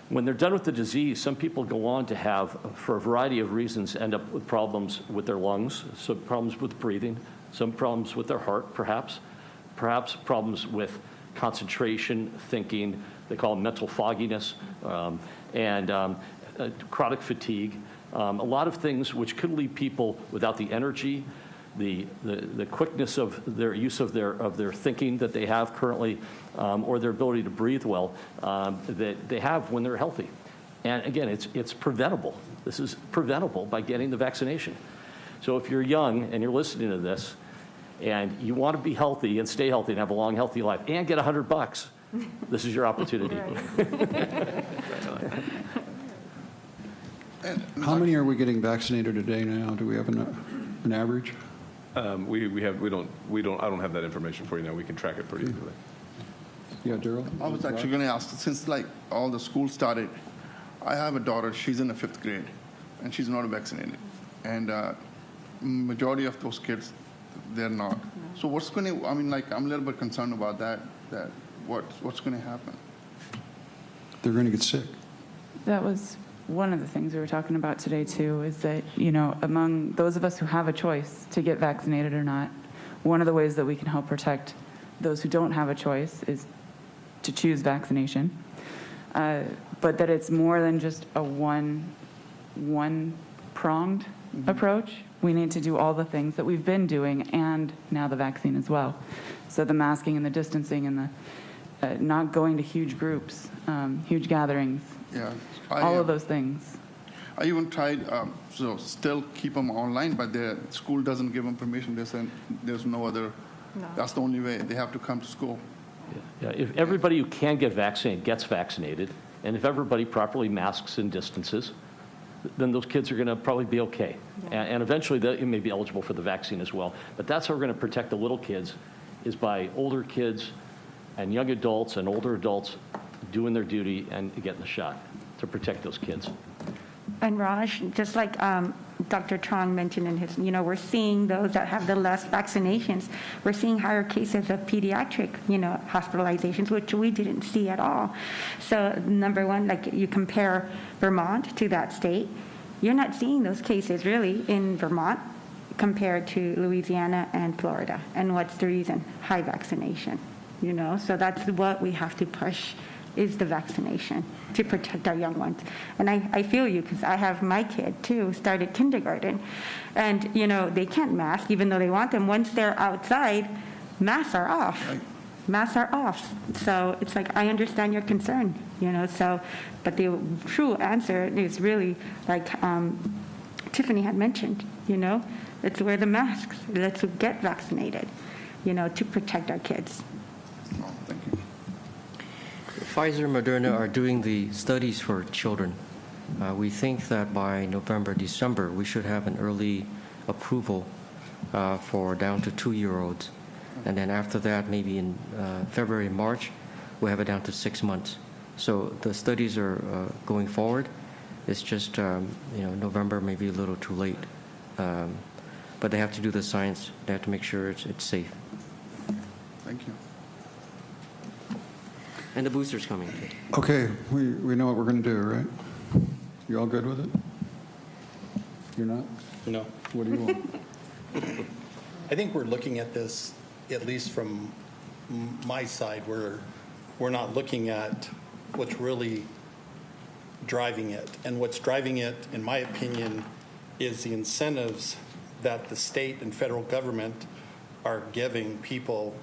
S6: When they're done with the disease, some people go on to have, for a variety of reasons, end up with problems with their lungs, some problems with breathing, some problems with their heart, perhaps problems with concentration, thinking. They call it mental fogginess, and chronic fatigue. A lot of things which could leave people without the energy, the quickness of their use of their thinking that they have currently, or their ability to breathe well that they have when they're healthy. And again, it's preventable. This is preventable by getting the vaccination. So if you're young and you're listening to this, and you want to be healthy and stay healthy and have a long, healthy life, and get $100, this is your opportunity.
S1: How many are we getting vaccinated a day now? Do we have an average?
S10: I don't have that information for you now. We can track it pretty easily.
S1: Yeah, Daryl?
S13: I was actually going to ask, since all the schools started, I have a daughter, she's in the 5th grade, and she's not vaccinated. And majority of those kids, they're not. So what's going to, I'm a little bit concerned about that what's going to happen?
S1: They're going to get sick.
S11: That was one of the things we were talking about today, too, is that, among those of us who have a choice to get vaccinated or not, one of the ways that we can help protect those who don't have a choice is to choose vaccination. But that it's more than just a one multi-pronged approach. We need to do all the things that we've been doing and now the vaccine as well. So the masking and the distancing and the not going to huge groups, huge gatherings,
S13: Yeah.
S11: all of those things.
S13: I even tried, so still keep them online, but the school doesn't give them permission. They said there's no other, that's the only way. They have to come to school.
S6: Yeah, if everybody who can get vaccinated gets vaccinated, and if everybody properly masks and distances, then those kids are going to probably be okay. And eventually they may be eligible for the vaccine as well. But that's how we're going to protect the little kids, is by older kids and young adults and older adults doing their duty and getting the shot to protect those kids.
S9: And Raj, just like Dr. Trong mentioned in his, we're seeing those that have the less vaccinations. We're seeing higher cases of pediatric, hospitalizations, which we didn't see at all. So number one, like you compare Vermont to that state, you're not seeing those cases really in Vermont compared to Louisiana and Florida. And what's the reason? High vaccination, So that's what we have to push, is the vaccination to protect our young ones. And I feel you, because I have my kid too, started kindergarten, and they can't mask even though they want them. Once they're outside, masks are off.
S13: Right.
S9: Masks are off. So it's like, I understand your concern, so, but the true answer is really like Tiffany had mentioned, let's wear the masks, let's get vaccinated, to protect our kids.
S13: Oh, thank you.
S8: Pfizer and Moderna are doing the studies for children. We think that by November, December, we should have an early approval for down to 2-year-olds. And then after that, maybe in February, March, we'll have it down to 6 months. So the studies are going forward. It's just, November may be a little too late. But they have to do the science. They have to make sure it's safe.
S13: Thank you.
S8: And the booster's coming too.
S1: Okay, we know what we're going to do, right? You all good with it? You're not?
S7: No.
S1: What do you want?
S7: I think we're looking at this, at least from my side, we're not looking at what's really driving it. And what's driving it, in my opinion, is the incentives that the state and federal government are giving people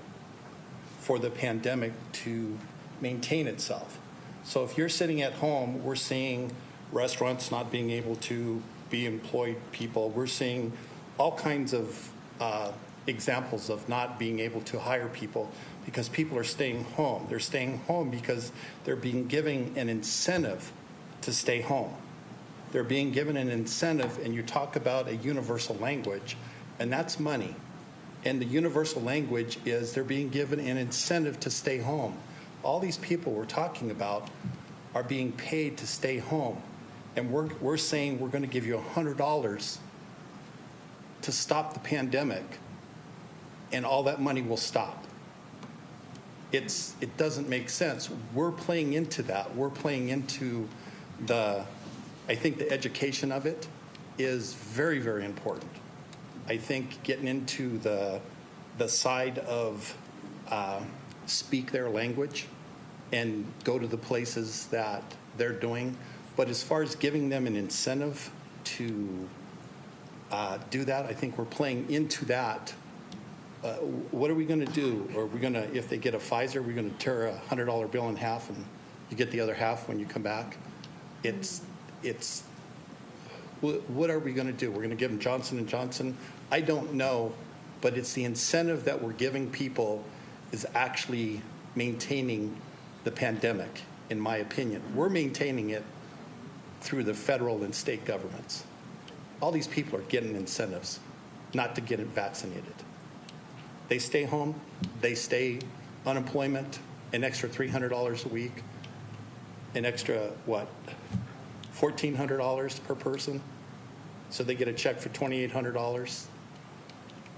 S7: for the pandemic to maintain itself. So if you're sitting at home, we're seeing restaurants not being able to be employed people. We're seeing all kinds of examples of not being able to hire people because people are staying home. They're staying home because they're being given an incentive to stay home. They're being given an incentive, and you talk about a universal language, and that's money. And the universal language is they're being given an incentive to stay home. All these people we're talking about are being paid to stay home. And we're saying we're going to give you $100 to stop the pandemic, and all that money will stop. It doesn't make sense. We're playing into that. We're playing into I think the education of it is very, very important. I think getting into the side of speak their language and go to the places that they're doing. But as far as giving them an incentive to do that, I think we're playing into that. What are we going to do? Are we going to, if they get a Pfizer, we're going to tear a $100 bill in half and you get the other half when you come back? What are we going to do? We're going to give them Johnson & Johnson? I don't know, but it's the incentive that we're giving people is actually maintaining the pandemic, in my opinion. We're maintaining it through the federal and state governments. All these people are getting incentives not to get vaccinated. They stay home, they stay unemployment, an extra $300 a week, an extra, $1,400 per person. So they get a check for $2,800,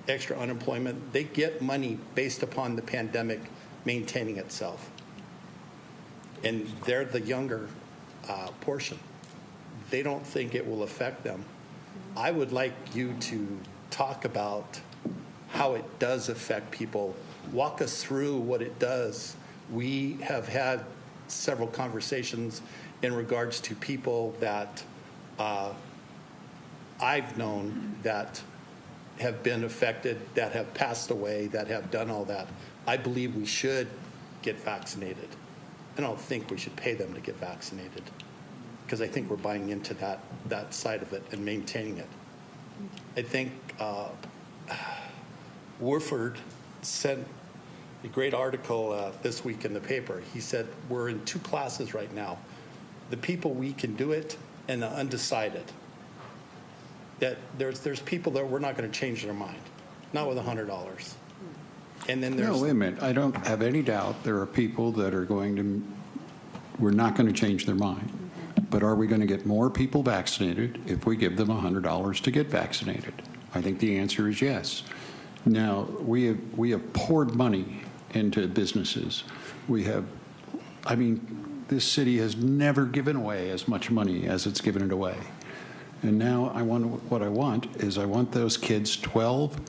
S7: extra unemployment. They get money based upon the pandemic maintaining itself. And they're the younger portion. They don't think it will affect them. I would like you to talk about how it does affect people. Walk us through what it does. We have had several conversations in regards to people that I've known that have been affected, that have passed away, that have done all that. I believe we should get vaccinated. I don't think we should pay them to get vaccinated because I think we're buying into that side of it and maintaining it. I think Woodford sent a great article this week in the paper. He said we're in two classes right now. The people we can do it and the undecided. That there's people that we're not going to change their mind, not with $100. And then there's...
S1: No, wait a minute. I don't have any doubt there are people that are we're not going to change their mind. But are we going to get more people vaccinated if we give them $100 to get vaccinated? I think the answer is yes. Now, we have poured money into businesses. This city has never given away as much money as it's given it away. And now I want those kids 12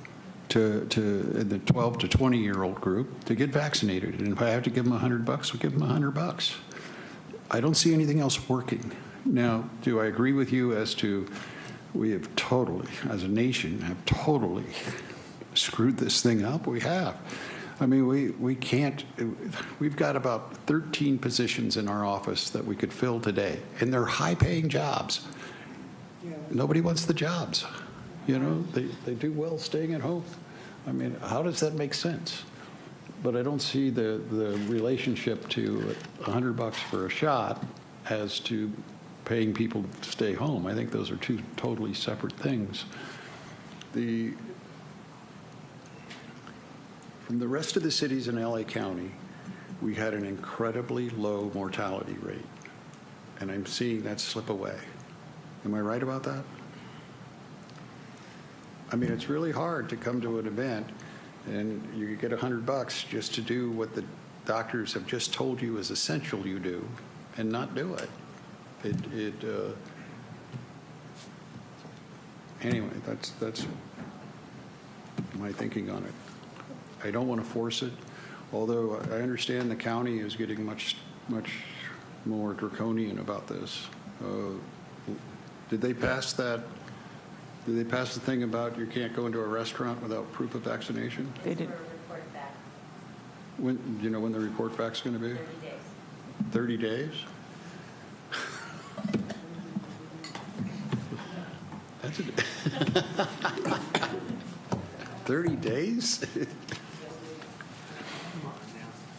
S1: to the 12 to 20-year-old group to get vaccinated. And if I have to give them $100, we'll give them $100. I don't see anything else working. Now, do I agree with you as to we have totally, as a nation, have totally screwed this thing up? We have. I mean, we can't, we've got about 13 positions in our office that we could fill today, and they're high-paying jobs. Nobody wants the jobs. You know, they do well staying at home. I mean, how does that make sense? But I don't see the relationship to $100 for a shot as to paying people to stay home. I think those are two totally separate things. From the rest of the cities in LA County, we had an incredibly low mortality rate. And I'm seeing that slip away. Am I right about that? I mean, it's really hard to come to an event and you get $100 just to do what the doctors have just told you is essential you do and not do it. Anyway, that's my thinking on it. I don't want to force it, although I understand the county is getting much more draconian about this. Did they pass that? Did they pass the thing about you can't go into a restaurant without proof of vaccination?
S11: They did.
S1: When, do you know when the report back's going to be? 30 days. 30 days? That's 30 days?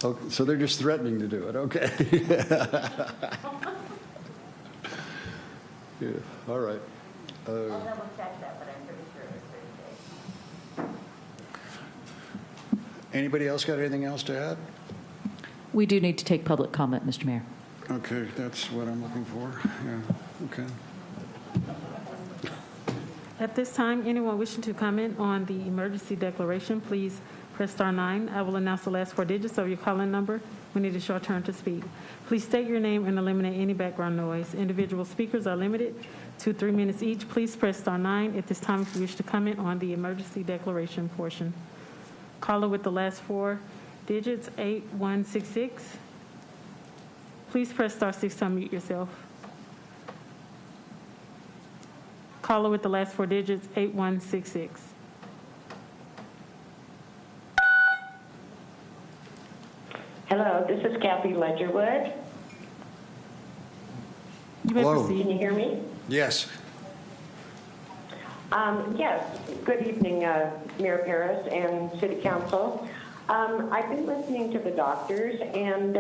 S1: Okay, so they're just threatening to do it. Okay. Yeah. All right.
S14: I'll double check that, but I'm pretty sure it was 30 days.
S1: Anybody else got anything else to add?
S15: We do need to take public comment, Mr. Mayor.
S1: Okay, that's what I'm looking for. Yeah, okay.
S4: At this time, anyone wishing to comment on the emergency declaration, please press star 9. I will announce the last 4 digits of your call-in number when it is your turn to speak. Please state your name and eliminate any background noise. Individual speakers are limited to 3 minutes each. Please press star 9 at this time if you wish to comment on the emergency declaration portion. Caller with the last 4 digits, 8166. Please press star 6 to unmute yourself. Caller with the last 4 digits, 8166.
S14: Hello, this is Kathy Ledgerwood.
S4: You may
S1: Hello.
S4: proceed.
S14: Can you hear me?
S1: Yes.
S14: Yes. Good evening, Mayor Paris and City Council. I've been listening to the doctors, and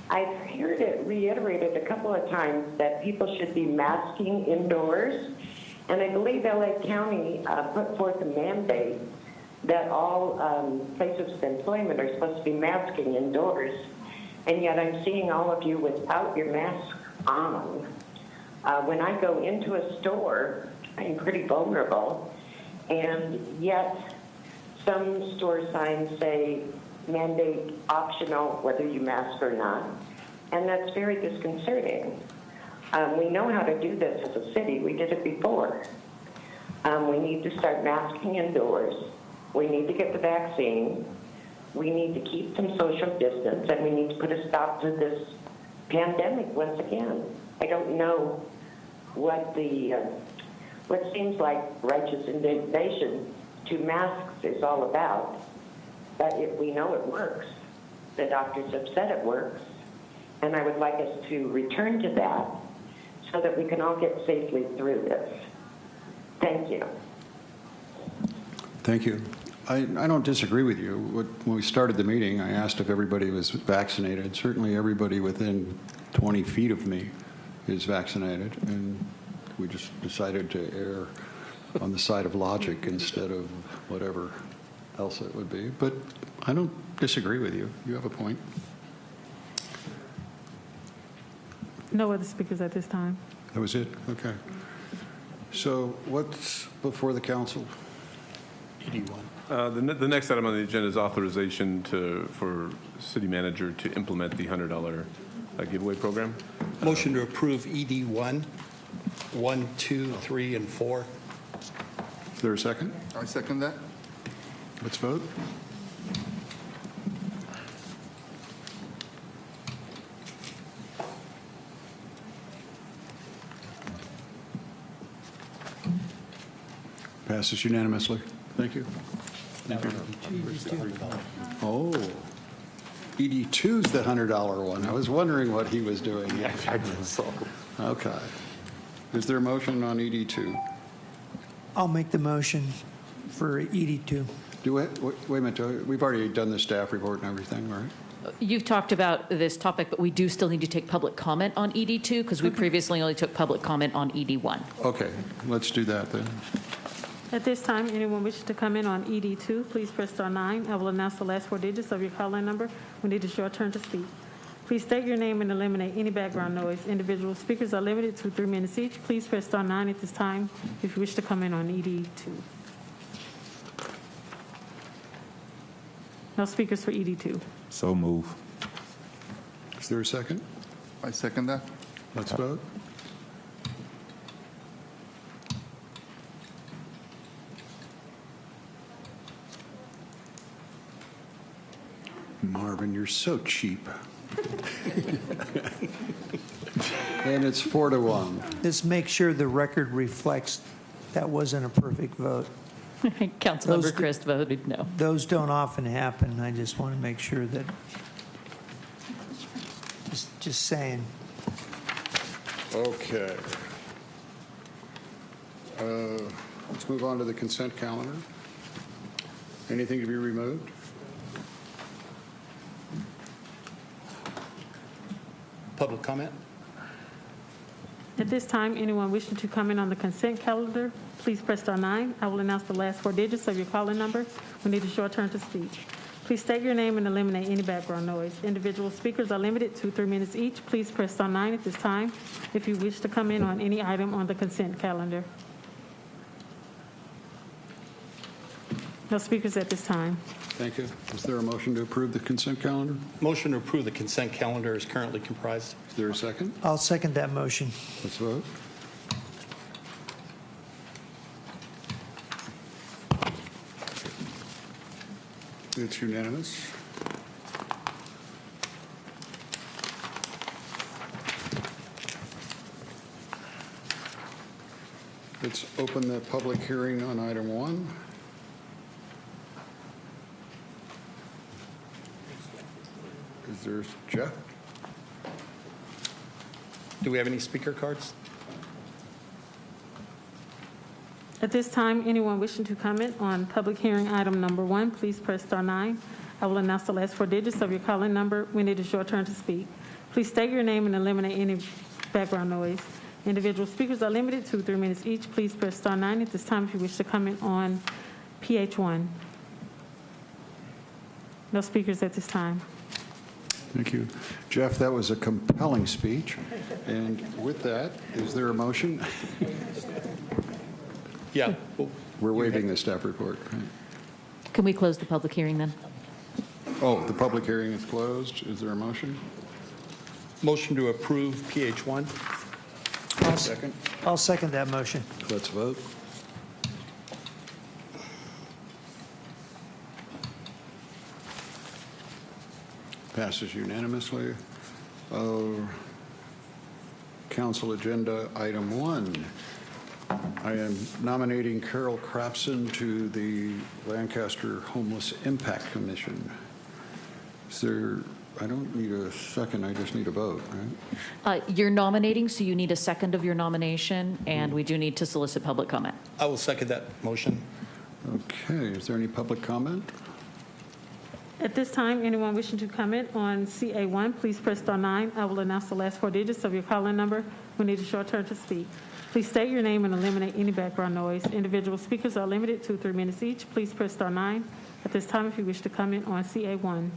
S14: I've heard it reiterated a couple of times that people should be masking indoors. And I believe LA County put forth a mandate that all places of employment are supposed to be masking indoors. And yet I'm seeing all of you without your mask on. When I go into a store, I'm pretty vulnerable. And yet some store signs say mandate optional whether you mask or not. And that's very disconcerting. We know how to do this as a city. We did it before. We need to start masking indoors. We need to get the vaccine. We need to keep some social distance, and we need to put a stop to this pandemic once again. I don't know what the what seems like righteous indignation to masks is all about. But we know it works. The doctors have said it works. And I would like us to return to that so that we can all get safely through this. Thank you.
S1: Thank you. I don't disagree with you. When we started the meeting, I asked if everybody was vaccinated. Certainly everybody within 20 feet of me is vaccinated, and we just decided to err on the side of logic instead of whatever else it would be. But I don't disagree with you. You have a point.
S4: No other speakers at this time.
S1: That was it? Okay. So what's before the council?
S7: 81.
S10: The next item on the agenda is authorization for city manager to implement the $100 giveaway program.
S7: Motion to approve ED 1, 2, 3, and 4.
S1: Is there a second?
S13: I second that.
S1: Let's vote. Passes unanimously. Thank you. Oh, ED2's the $100 one. I was wondering what he was doing. Okay. Is there a motion on ED2?
S12: I'll make the motion for ED2.
S1: Wait a minute. We've already done the staff report and everything, right?
S15: You've talked about this topic, but we do still need to take public comment on ED2 because we previously only took public comment on ED1.
S1: Okay, let's do that then.
S4: At this time, anyone wishing to come in on ED2, please press star 9. I will announce the last 4 digits of your call-in number when it is your turn to speak. Please state your name and eliminate any background noise. Individual speakers are limited to 3 minutes each. Please press star 9 at this time if you wish to come in on ED2. No speakers for ED2.
S5: So move.
S1: Is there a second?
S13: I second that.
S1: Let's vote. Marvin, you're so cheap. And it's 4-1.
S12: Just make sure the record reflects that wasn't a perfect vote.
S15: Councilmember Christ voted no.
S12: Those don't often happen. I just want to make sure that, just saying.
S1: Okay. Let's move on to the consent calendar. Anything to be removed?
S7: Public comment?
S4: At this time, anyone wishing to come in on the consent calendar, please press star 9. I will announce the last 4 digits of your call-in number when it is your turn to speak. Please state your name and eliminate any background noise. Individual speakers are limited to 3 minutes each. Please press star 9 at this time if you wish to come in on any item on the consent calendar. No speakers at this time.
S1: Thank you. Is there a motion to approve the consent calendar?
S7: Motion to approve the consent calendar is currently comprised.
S1: Is there a second?
S12: I'll second that motion.
S1: Let's vote. It's unanimous. Let's open the public hearing on item 1. Is there Jeff?
S7: Do we have any speaker cards?
S4: At this time, anyone wishing to comment on public hearing item number 1, please press star 9. I will announce the last 4 digits of your call-in number when it is your turn to speak. Please state your name and eliminate any background noise. Individual speakers are limited to 3 minutes each. Please press star 9 at this time if you wish to comment on PH1. No speakers at this time.
S1: Thank you. Jeff, that was a compelling speech. And with that, is there a motion?
S7: Yeah.
S1: We're waiving the staff report. Right?
S15: Can we close the public hearing then?
S1: Oh, the public hearing is closed. Is there a motion?
S7: Motion to approve PH1.
S1: Second.
S12: I'll second that motion.
S1: Let's vote. Passes unanimously. Council agenda item 1. I am nominating Carol Crapson to the Lancaster Homeless Impact Commission. Is there, I don't need a second, I just need a vote, right?
S15: You're nominating, so you need a second of your nomination, and we do need to solicit public comment.
S7: I will second that motion.
S1: Okay, is there any public comment?
S4: At this time, anyone wishing to comment on CA1, please press star 9. I will announce the last 4 digits of your call-in number when it is your turn to speak. Please state your name and eliminate any background noise. Individual speakers are limited to 3 minutes each. Please press star 9 at this time if you wish to comment on CA1.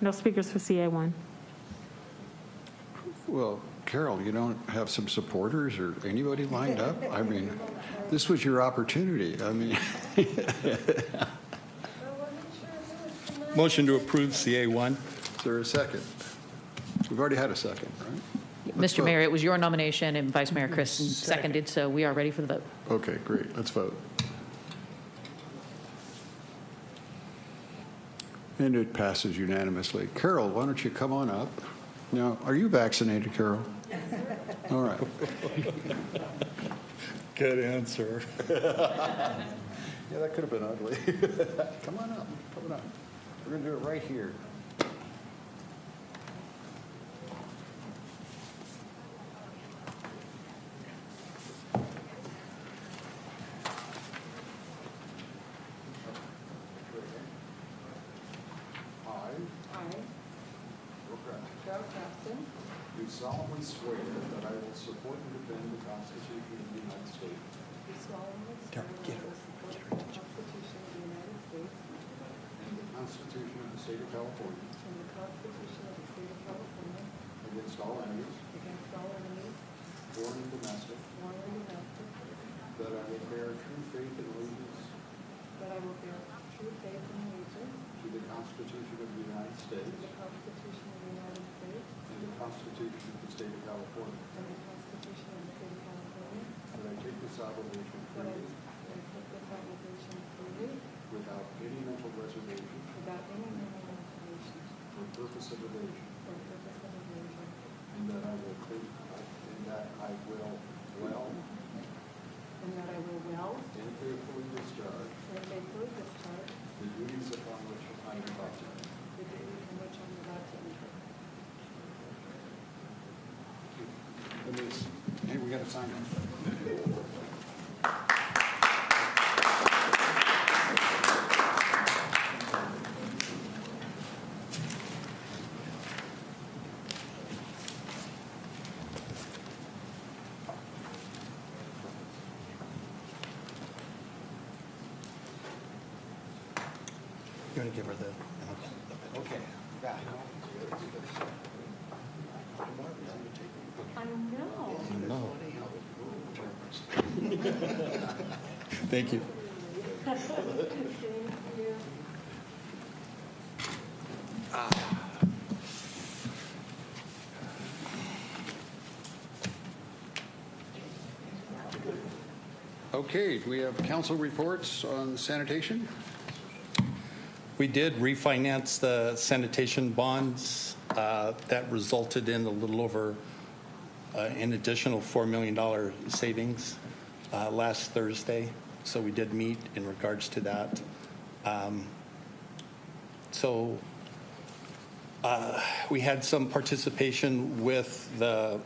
S4: No speakers for CA1.
S1: Well, Carol, you don't have some supporters or anybody lined up? I mean, this was your opportunity. I mean,
S7: Motion to approve CA1.
S1: is there a second? We've already had a second, right?
S15: Mr. Mayor, it was your nomination, and Vice Mayor Chris seconded, so we are ready for the vote.
S1: Okay, great. Let's vote. And it passes unanimously. Carol, why don't you come on up? Now, are you vaccinated, Carol? All right.
S7: Good answer.
S1: Yeah, that could have been ugly. Come on up. Come on up. We're going to do it right here. Do solemnly swear that I will support and defend the Constitution of the United States. Do solemnly swear that I will support the Constitution of the United States. And the Constitution of the State of California. And the Constitution of the State of California. Against all enemies. Against all enemies. Foreign and domestic. Foreign and domestic. That I will bear true faith and allegiance. That I will bear true faith and allegiance. To the Constitution of the United States. To the Constitution of the United States. And the Constitution of the State of California. And the Constitution of the State of California. That I take this obligation freely. That I take this obligation freely. Without any mental reservation. Without any mental reservation. For purpose of evasion. For purpose of evasion. And that I will well. And that I will well. And faithfully discharge. And faithfully discharge. The duties upon which I am about to enter. The duties on which I am about to enter. Hey, we got to sign it.
S7: You want to give her the...
S1: Okay. Yeah.
S9: I know.
S7: No. Thank you.
S9: Thank you.
S1: Okay, do we have council reports on sanitation?
S7: We did refinance the sanitation bonds. That resulted in a little over an additional $4 million savings last Thursday. So we did meet in regards to that. We had some participation with the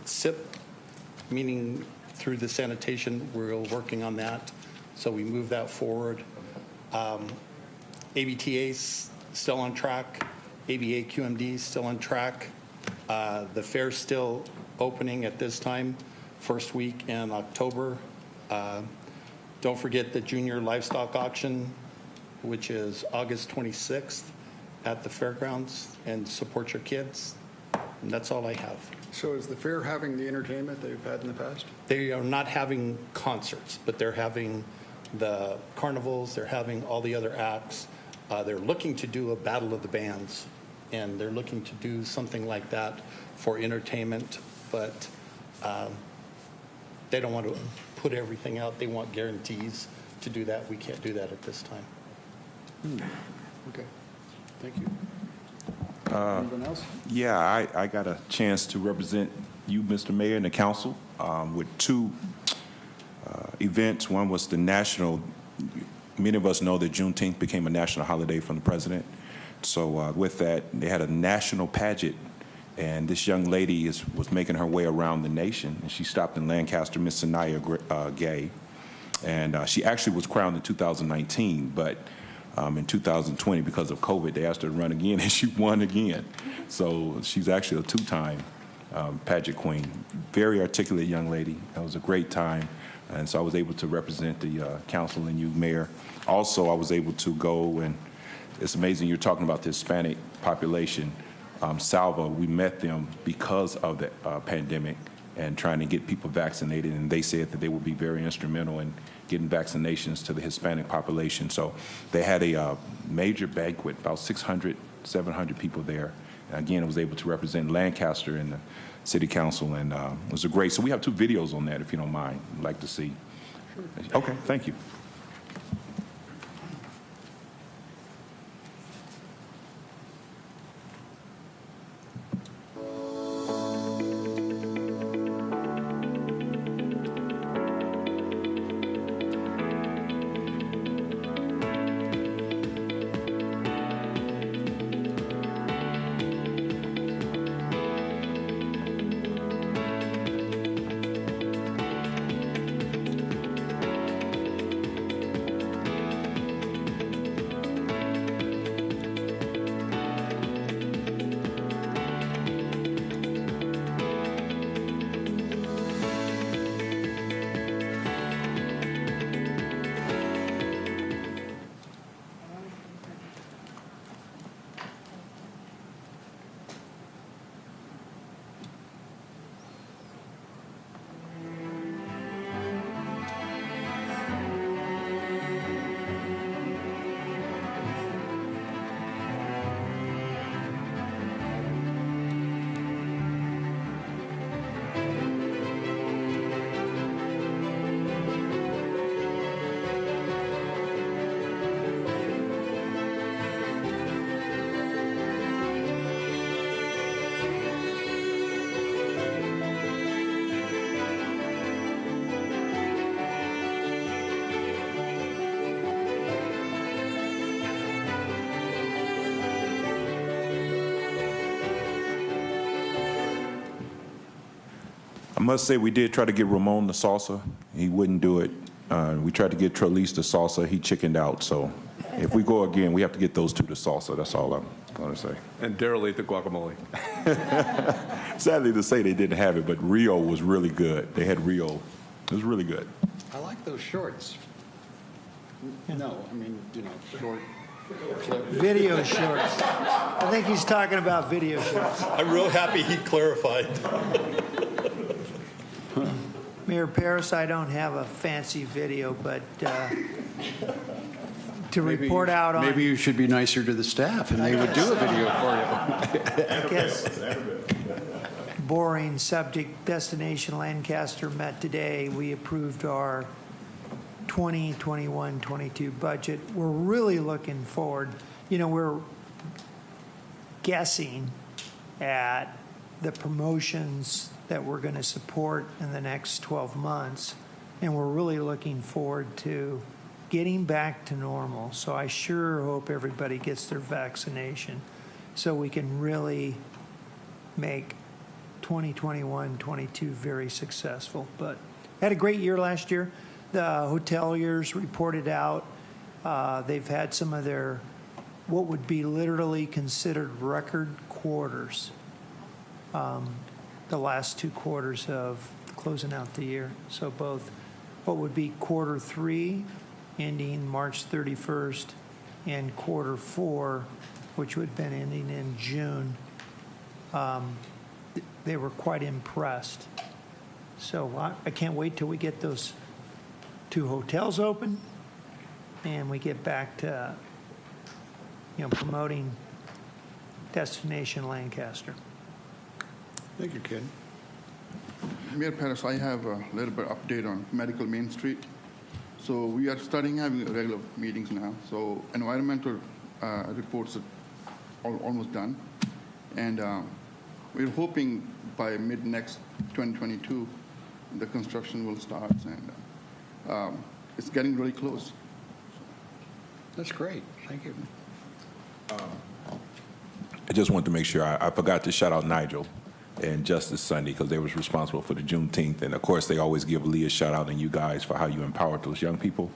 S7: SIP, meaning through the sanitation. We're working on that. So we moved that forward. ABTA's still on track. ABA QMD is still on track. The fair's still opening at this time, first week in October. Don't forget the junior livestock auction, which is August 26th at the fairgrounds, and support your kids. And that's all I have.
S1: So is the fair having the entertainment they've had in the past?
S7: They are not having concerts, but they're having the carnivals, they're having all the other acts. They're looking to do a battle of the bands, and they're looking to do something like that for entertainment, but they don't want to put everything out. They want guarantees to do that. We can't do that at this time.
S1: Okay, thank you. Anyone else?
S5: Yeah, I got a chance to represent you, Mr. Mayor, and the council with two events. One was the national, many of us know that Juneteenth became a national holiday from the president. So with that, they had a national pageant, and this young lady was making her way around the nation, and she stopped in Lancaster, Miss Sanaya Gay, and she actually was crowned in 2019, but in 2020, because of COVID, they asked her to run again, and she won again. So she's actually a two-time pageant queen. Very articulate young lady. It was a great time, and so I was able to represent the council and you, Mayor. Also, I was able to go, and it's amazing you're talking about the Hispanic population. Salva, we met them because of the pandemic and trying to get people vaccinated, and they said that they would be very instrumental in getting vaccinations to the Hispanic population. So they had a major banquet, about 600, 700 people there. And again, I was able to represent Lancaster in the city council, and it was a great, so we have two videos on that if you don't mind. I'd like to see. Okay, thank you. I must say we did try to get Ramon the salsa. He wouldn't do it. We tried to get Trelise the salsa. He chickened out. So if we go again, we have to get those two the salsa. That's all I'm going to say.
S10: And Daryl ate the guacamole.
S5: Sadly to say they didn't have it, but Rio was really good. They had Rio. It was really good.
S1: I like those shorts. No, I mean, short clip.
S12: Video shorts. I think he's talking about video shorts.
S7: I'm real happy he clarified.
S12: Mayor Paris, I don't have a fancy video, but to report out on...
S1: Maybe you should be nicer to the staff, and they would do a video for you.
S12: I guess, boring subject, Destination Lancaster met today. We approved our 2021-22 budget. We're really looking forward. We're guessing at the promotions that we're going to support in the next 12 months, and we're really looking forward to getting back to normal. So I sure hope everybody gets their vaccination so we can really make 2021-22 very successful. But had a great year last year. The hoteliers reported out they've had some of their what would be literally considered record quarters. The last two quarters of closing out the year. So both what would be quarter 3 ending March 31st and quarter 4, which would have been ending in June, they were quite impressed. So I can't wait till we get those 2 hotels open and we get back to promoting Destination Lancaster.
S1: Thank you, kid.
S13: Mayor Paris, I have a little bit update on Medical Main Street. So we are starting having regular meetings now. So environmental reports are almost done. And we're hoping by mid-next 2022, the construction will start, and it's getting really close.
S1: That's great. Thank you.
S5: I just wanted to make sure, I forgot to shout out Nigel and Justice Sunday because they was responsible for the Juneteenth. And of course, they always give Lee a shout out and you guys for how you empowered those young people.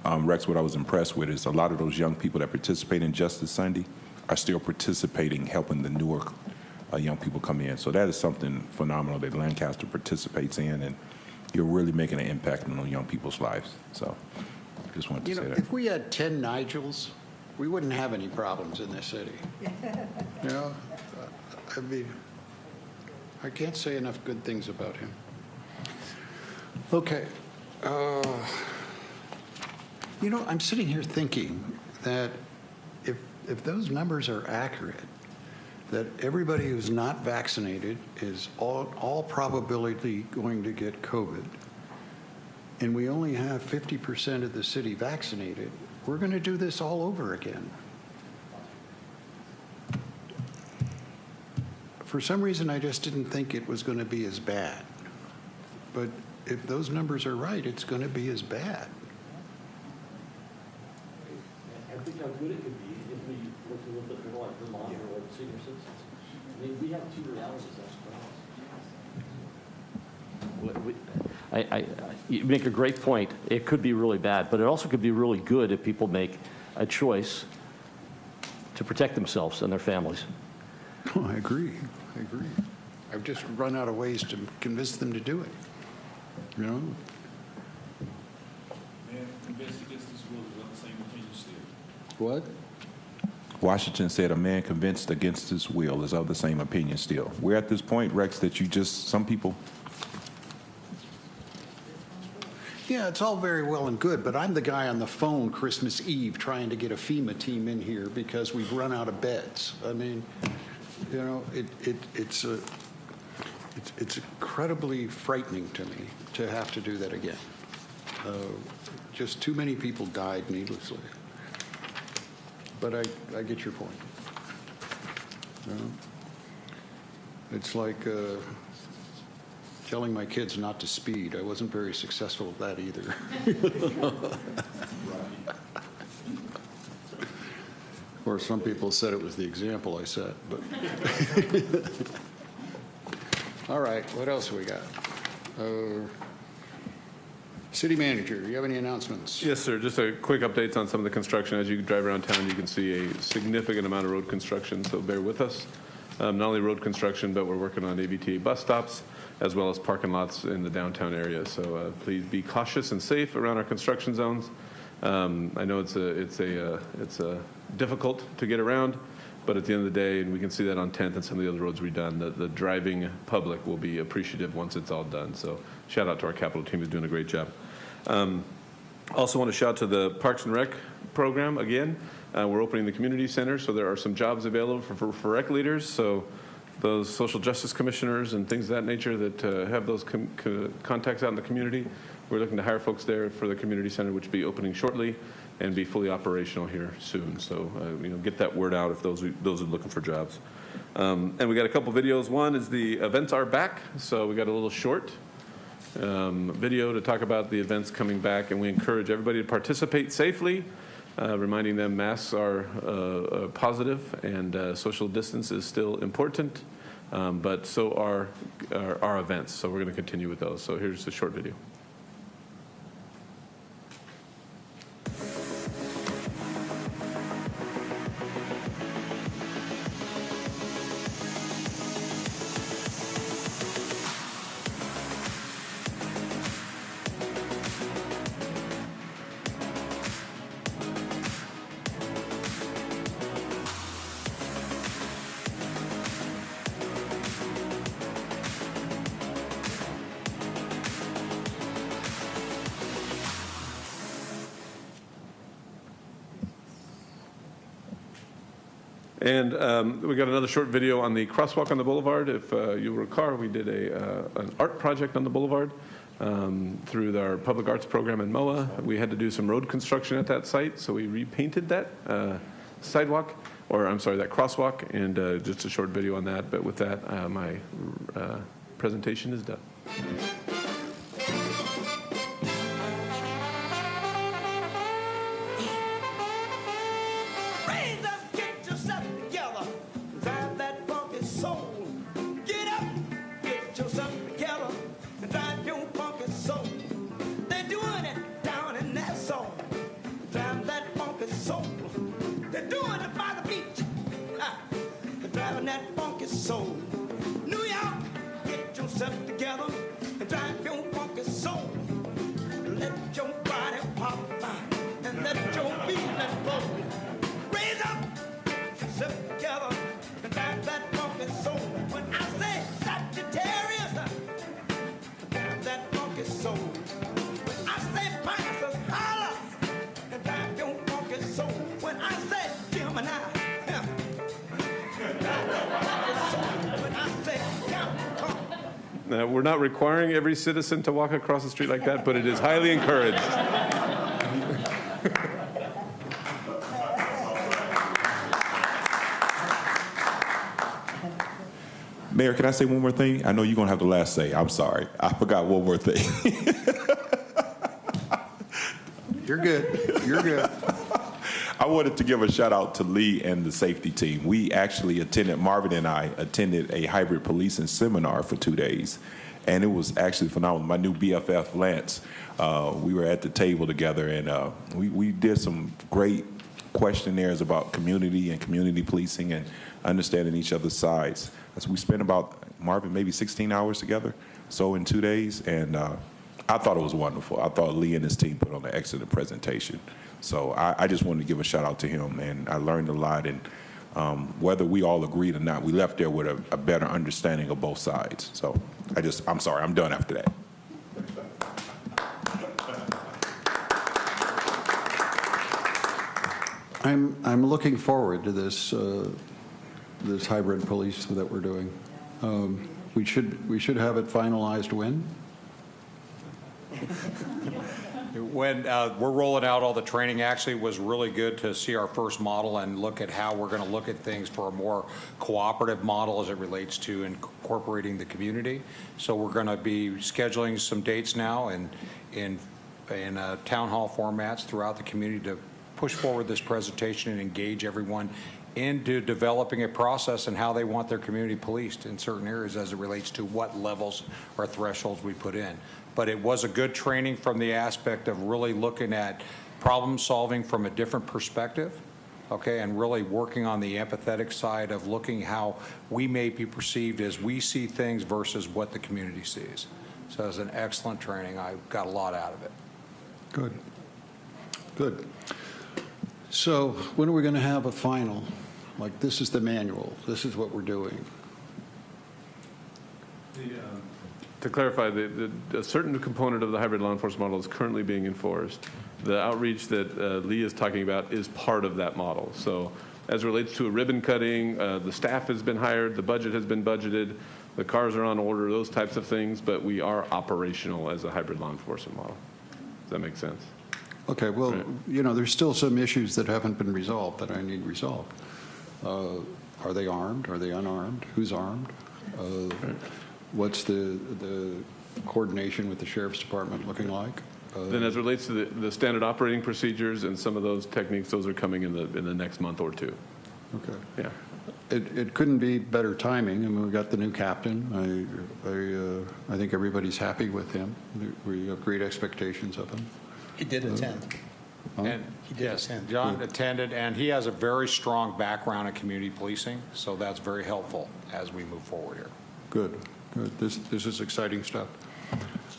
S5: Rex, what I was impressed with is a lot of those young people that participate in Justice Sunday are still participating, helping the newer young people come in. So that is something phenomenal that Lancaster participates in, and you're really making an impact on those young people's lives. So just wanted to say that.
S1: If we had 10 Nigels, we wouldn't have any problems in this city. You know, I mean, I can't say enough good things about him. Okay. You know, I'm sitting here thinking that if those numbers are accurate, that everybody who's not vaccinated is all probability going to get COVID, and we only have 50% of the city vaccinated, we're going to do this all over again. For some reason, I just didn't think it was going to be as bad. But if those numbers are right, it's going to be as bad.
S6: I think how good it could be if we looked a little bit more like Vermont or like senior citizens. I mean, we have two realities, that's you make a great point. It could be really bad, but it also could be really good if people make a choice to protect themselves and their families.
S1: Oh, I agree. I've just run out of ways to convince them to do it. You know?
S16: Man, convinced against this will is on the same opinion still.
S1: What?
S5: Washington said a man convinced against his will is of the same opinion still. We're at this point, Rex, that some people.
S1: Yeah, it's all very well and good, but I'm the guy on the phone Christmas Eve trying to get a FEMA team in here because we've run out of beds. I mean, you know, it's incredibly frightening to me to have to do that again. Just too many people died needlessly. But I get your point. You know? It's like telling my kids not to speed. I wasn't very successful at that either. Or some people said it was the example I set. But all right, what else we got? City Manager, do you have any announcements?
S10: Yes, sir. Just a quick updates on some of the construction. As you drive around town, you can see a significant amount of road construction, so bear with us. Not only road construction, but we're working on AVTA bus stops, as well as parking lots in the downtown area. So please be cautious and safe around our construction zones. I know it's difficult to get around, but at the end of the day, and we can see that on 10th and some of the other roads we've done, the driving public will be appreciative once it's all done. So shout out to our capital team who's doing a great job. Also want to shout to the Parks and Rec program again. We're opening the community center, so there are some jobs available for rec leaders. So those social justice commissioners and things of that nature that have those contacts out in the community, we're looking to hire folks there for the community center, which will be opening shortly and be fully operational here soon. So get that word out if those are looking for jobs. And we got a couple videos. One is the events are back, so we got a little short video to talk about the events coming back, and we encourage everybody to participate safely, reminding them masks are positive and social distance is still important, but so are our events. So we're going to continue with those. So here's a short video. And we got another short video on the crosswalk on the boulevard. If you recall, we did an art project on the boulevard through our public arts program in MOA. We had to do some road construction at that site, so we repainted that sidewalk. that crosswalk, and just a short video on that. But with that, my presentation is done.
S2: Raise up, get yourself together, drive that funky soul. Get up, get yourself together, and drive your funky soul. They're doing it down in that soul, drive that funky soul. They're doing it by the beach, they're driving that funky soul. New York, get yourself together, and drive your funky soul. Let your body pop, and let your feet let flow. Raise up, get yourself together, and drive that funky soul. When I say Sagittarius, drive that funky soul. When I say Pisces, holler, and drive your funky soul. When I say Gemini, drive that funky soul. When I say Capricorn.
S10: We're not requiring every citizen to walk across the street like that, but it is highly encouraged.
S5: Mayor, can I say one more thing? I know you're going to have the last say. I'm sorry. I forgot one more thing.
S1: You're good. You're good.
S5: I wanted to give a shout out to Lee and the safety team. We actually Marvin and I attended a hybrid policing seminar for 2 days, and it was actually phenomenal. My new BFF, Lance, we were at the table together, and we did some great questionnaires about community and community policing and understanding each other's sides. So we spent about, Marvin, maybe 16 hours together, so in 2 days, and I thought it was wonderful. I thought Lee and his team put on an excellent presentation. So I just wanted to give a shout out to him, and I learned a lot, and whether we all agreed or not, we left there with a better understanding of both sides. So I'm sorry, I'm done after that.
S1: I'm looking forward to this this hybrid police that we're doing. We should have it finalized when?
S17: When we're rolling out all the training, actually it was really good to see our first model and look at how we're going to look at things for a more cooperative model as it relates to incorporating the community. So we're going to be scheduling some dates now in town hall formats throughout the community to push forward this presentation and engage everyone into developing a process and how they want their community policed in certain areas as it relates to what levels or thresholds we put in. But it was a good training from the aspect of really looking at problem solving from a different perspective, okay, and really working on the empathetic side of looking how we may be perceived as we see things versus what the community sees. So it was an excellent training. I got a lot out of it.
S1: Good. Good. So when are we going to have a final? Like, this is the manual. This is what we're doing.
S10: To clarify, a certain component of the hybrid law enforcement model is currently being enforced. The outreach that Lee is talking about is part of that model. So as it relates to a ribbon cutting, the staff has been hired, the budget has been budgeted, the cars are on order, those types of things, but we are operational as a hybrid law enforcement model. Does that make sense?
S1: Okay, well,
S10: Right.
S1: you know, there's still some issues that haven't been resolved that I need resolved. Are they armed? Are they unarmed? Who's armed? What's the coordination with the Sheriff's Department looking like?
S10: Then as it relates to the standard operating procedures and some of those techniques, those are coming in the next month or two.
S1: Okay.
S10: Yeah.
S1: It couldn't be better timing. I mean, we got the new captain. I think everybody's happy with him. We have great expectations of him.
S7: He did attend.
S17: And yes, John attended, and he has a very strong background in community policing, so that's very helpful as we move forward here.
S1: Good, good. This is exciting stuff.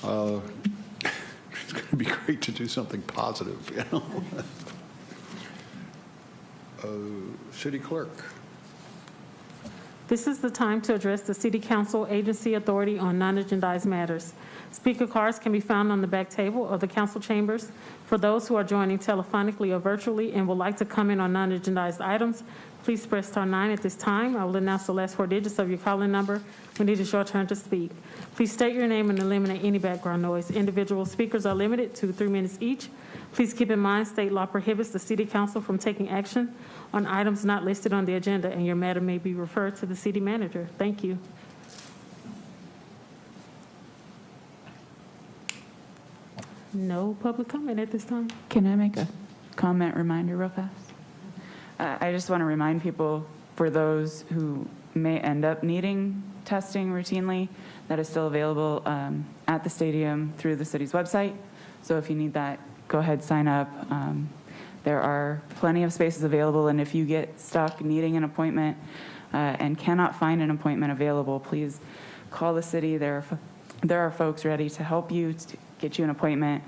S1: It's going to be great to do something positive, you know. City Clerk.
S4: This is the time to address the City Council Agency Authority on non-agendized matters. Speaker cards can be found on the back table of the council chambers. For those who are joining telephonically or virtually and would like to comment on non-agendized items, please press star 9 at this time. I will announce the last 4 digits of your calling number when it is your turn to speak. Please state your name and eliminate any background noise. Individual speakers are limited to 3 minutes each. Please keep in mind, state law prohibits the City Council from taking action on items not listed on the agenda, and your matter may be referred to the city manager. Thank you. No public comment at this time.
S11: Can I make a comment reminder real fast? I just want to remind people, for those who may end up needing testing routinely, that is still available at the stadium through the city's website. So if you need that, go ahead, sign up. There are plenty of spaces available, and if you get stuck needing an appointment and cannot find an appointment available, please call the city. There are folks ready to help you, to get you an appointment.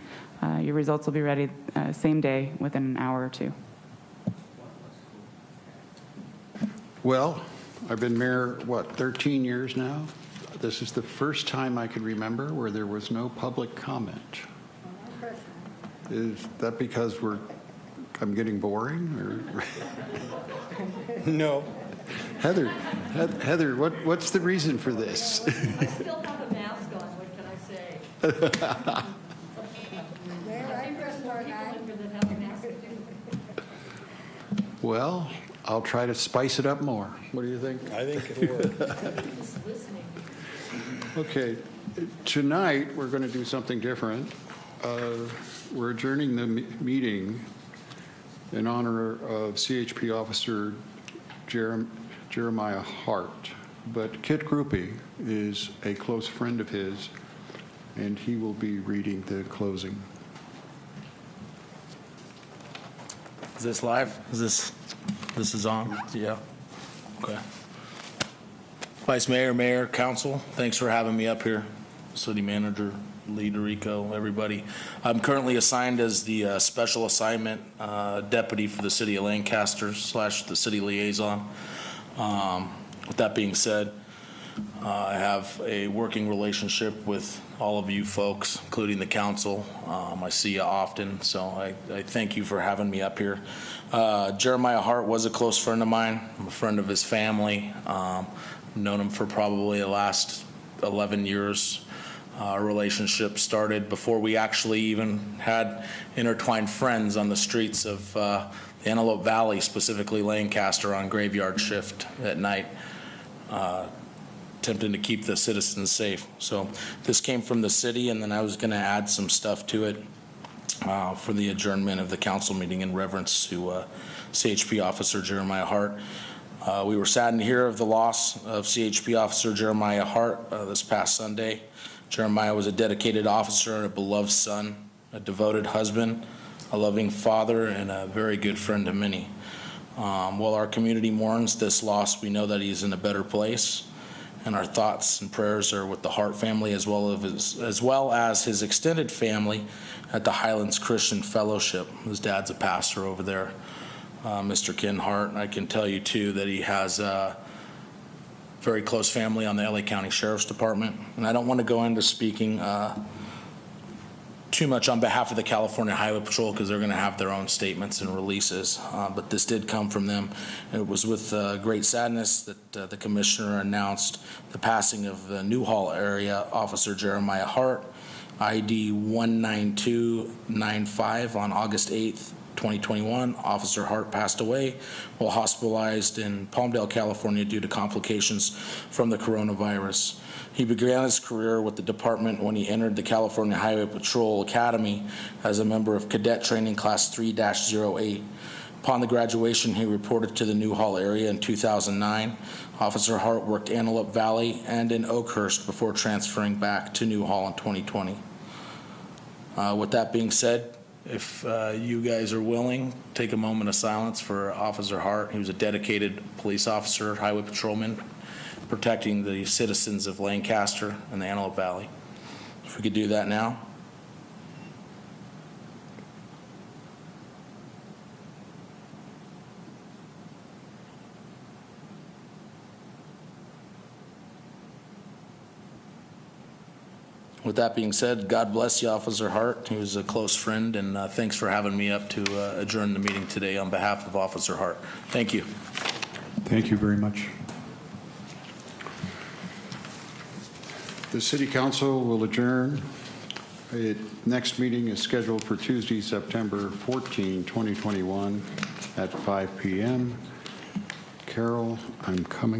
S11: Your results will be ready same day, within an hour or two.
S1: Well, I've been mayor, 13 years now? This is the first time I can remember where there was no public comment. Is that because I'm getting boring, or?
S7: No.
S1: Heather, what's the reason for this?
S18: I still have a mask on, what can I say? I think there's more people in here that have a mask.
S1: Well, I'll try to spice it up more. What do you think?
S7: I think it'll work.
S18: Just listening.
S1: Okay, tonight we're going to do something different. We're adjourning the meeting in honor of CHP Officer Jeremiah Hart. But Kit Groupie is a close friend of his, and he will be reading the closing.
S19: Is this live? This is on? Yeah. Okay. Vice Mayor, Mayor, Council, thanks for having me up here. City Manager, Lee DeRico, everybody. I'm currently assigned as the Special Assignment Deputy for the City of Lancaster / the City Liaison. With that being said, I have a working relationship with all of you folks, including the council. I see you often, so I thank you for having me up here. Jeremiah Hart was a close friend of mine. I'm a friend of his family. Known him for probably the last 11 years. Our relationship started before we actually even had intertwined friends on the streets of the Antelope Valley, specifically Lancaster, on graveyard shift at night, attempting to keep the citizens safe. So this came from the city, and then I was going to add some stuff to it for the adjournment of the council meeting in reverence to CHP Officer Jeremiah Hart. We were saddened to hear of the loss of CHP Officer Jeremiah Hart this past Sunday. Jeremiah was a dedicated officer and a beloved son, a devoted husband, a loving father, and a very good friend to many. While our community mourns this loss, we know that he's in a better place, and our thoughts and prayers are with the Hart family as well as his extended family at the Highlands Christian Fellowship. His dad's a pastor over there, Mr. Ken Hart. I can tell you, too, that he has a very close family on the LA County Sheriff's Department. And I don't want to go into speaking too much on behalf of the California Highway Patrol because they're going to have their own statements and releases. But this did come from them. It was with great sadness that the commissioner announced the passing of the Newhall area officer Jeremiah Hart, ID 19295, on August 8th, 2021. Officer Hart passed away while hospitalized in Palmdale, California due to complications from the coronavirus. He began his career with the department when he entered the California Highway Patrol Academy as a member of Cadet Training Class 3-08. Upon the graduation, he reported to the Newhall area in 2009. Officer Hart worked Antelope Valley and in Oakhurst before transferring back to Newhall in 2020. With that being said, if you guys are willing, take a moment of silence for Officer Hart. He was a dedicated police officer, highway patrolman, protecting the citizens of Lancaster and the Antelope Valley. If we could do that now. With that being said, God bless you, Officer Hart. He was a close friend, and thanks for having me up to adjourn the meeting today on behalf of Officer Hart. Thank you.
S1: Thank you very much. The City Council will adjourn. Next meeting is scheduled for Tuesday, September 14, 2021 at 5 p.m. Carol, I'm coming.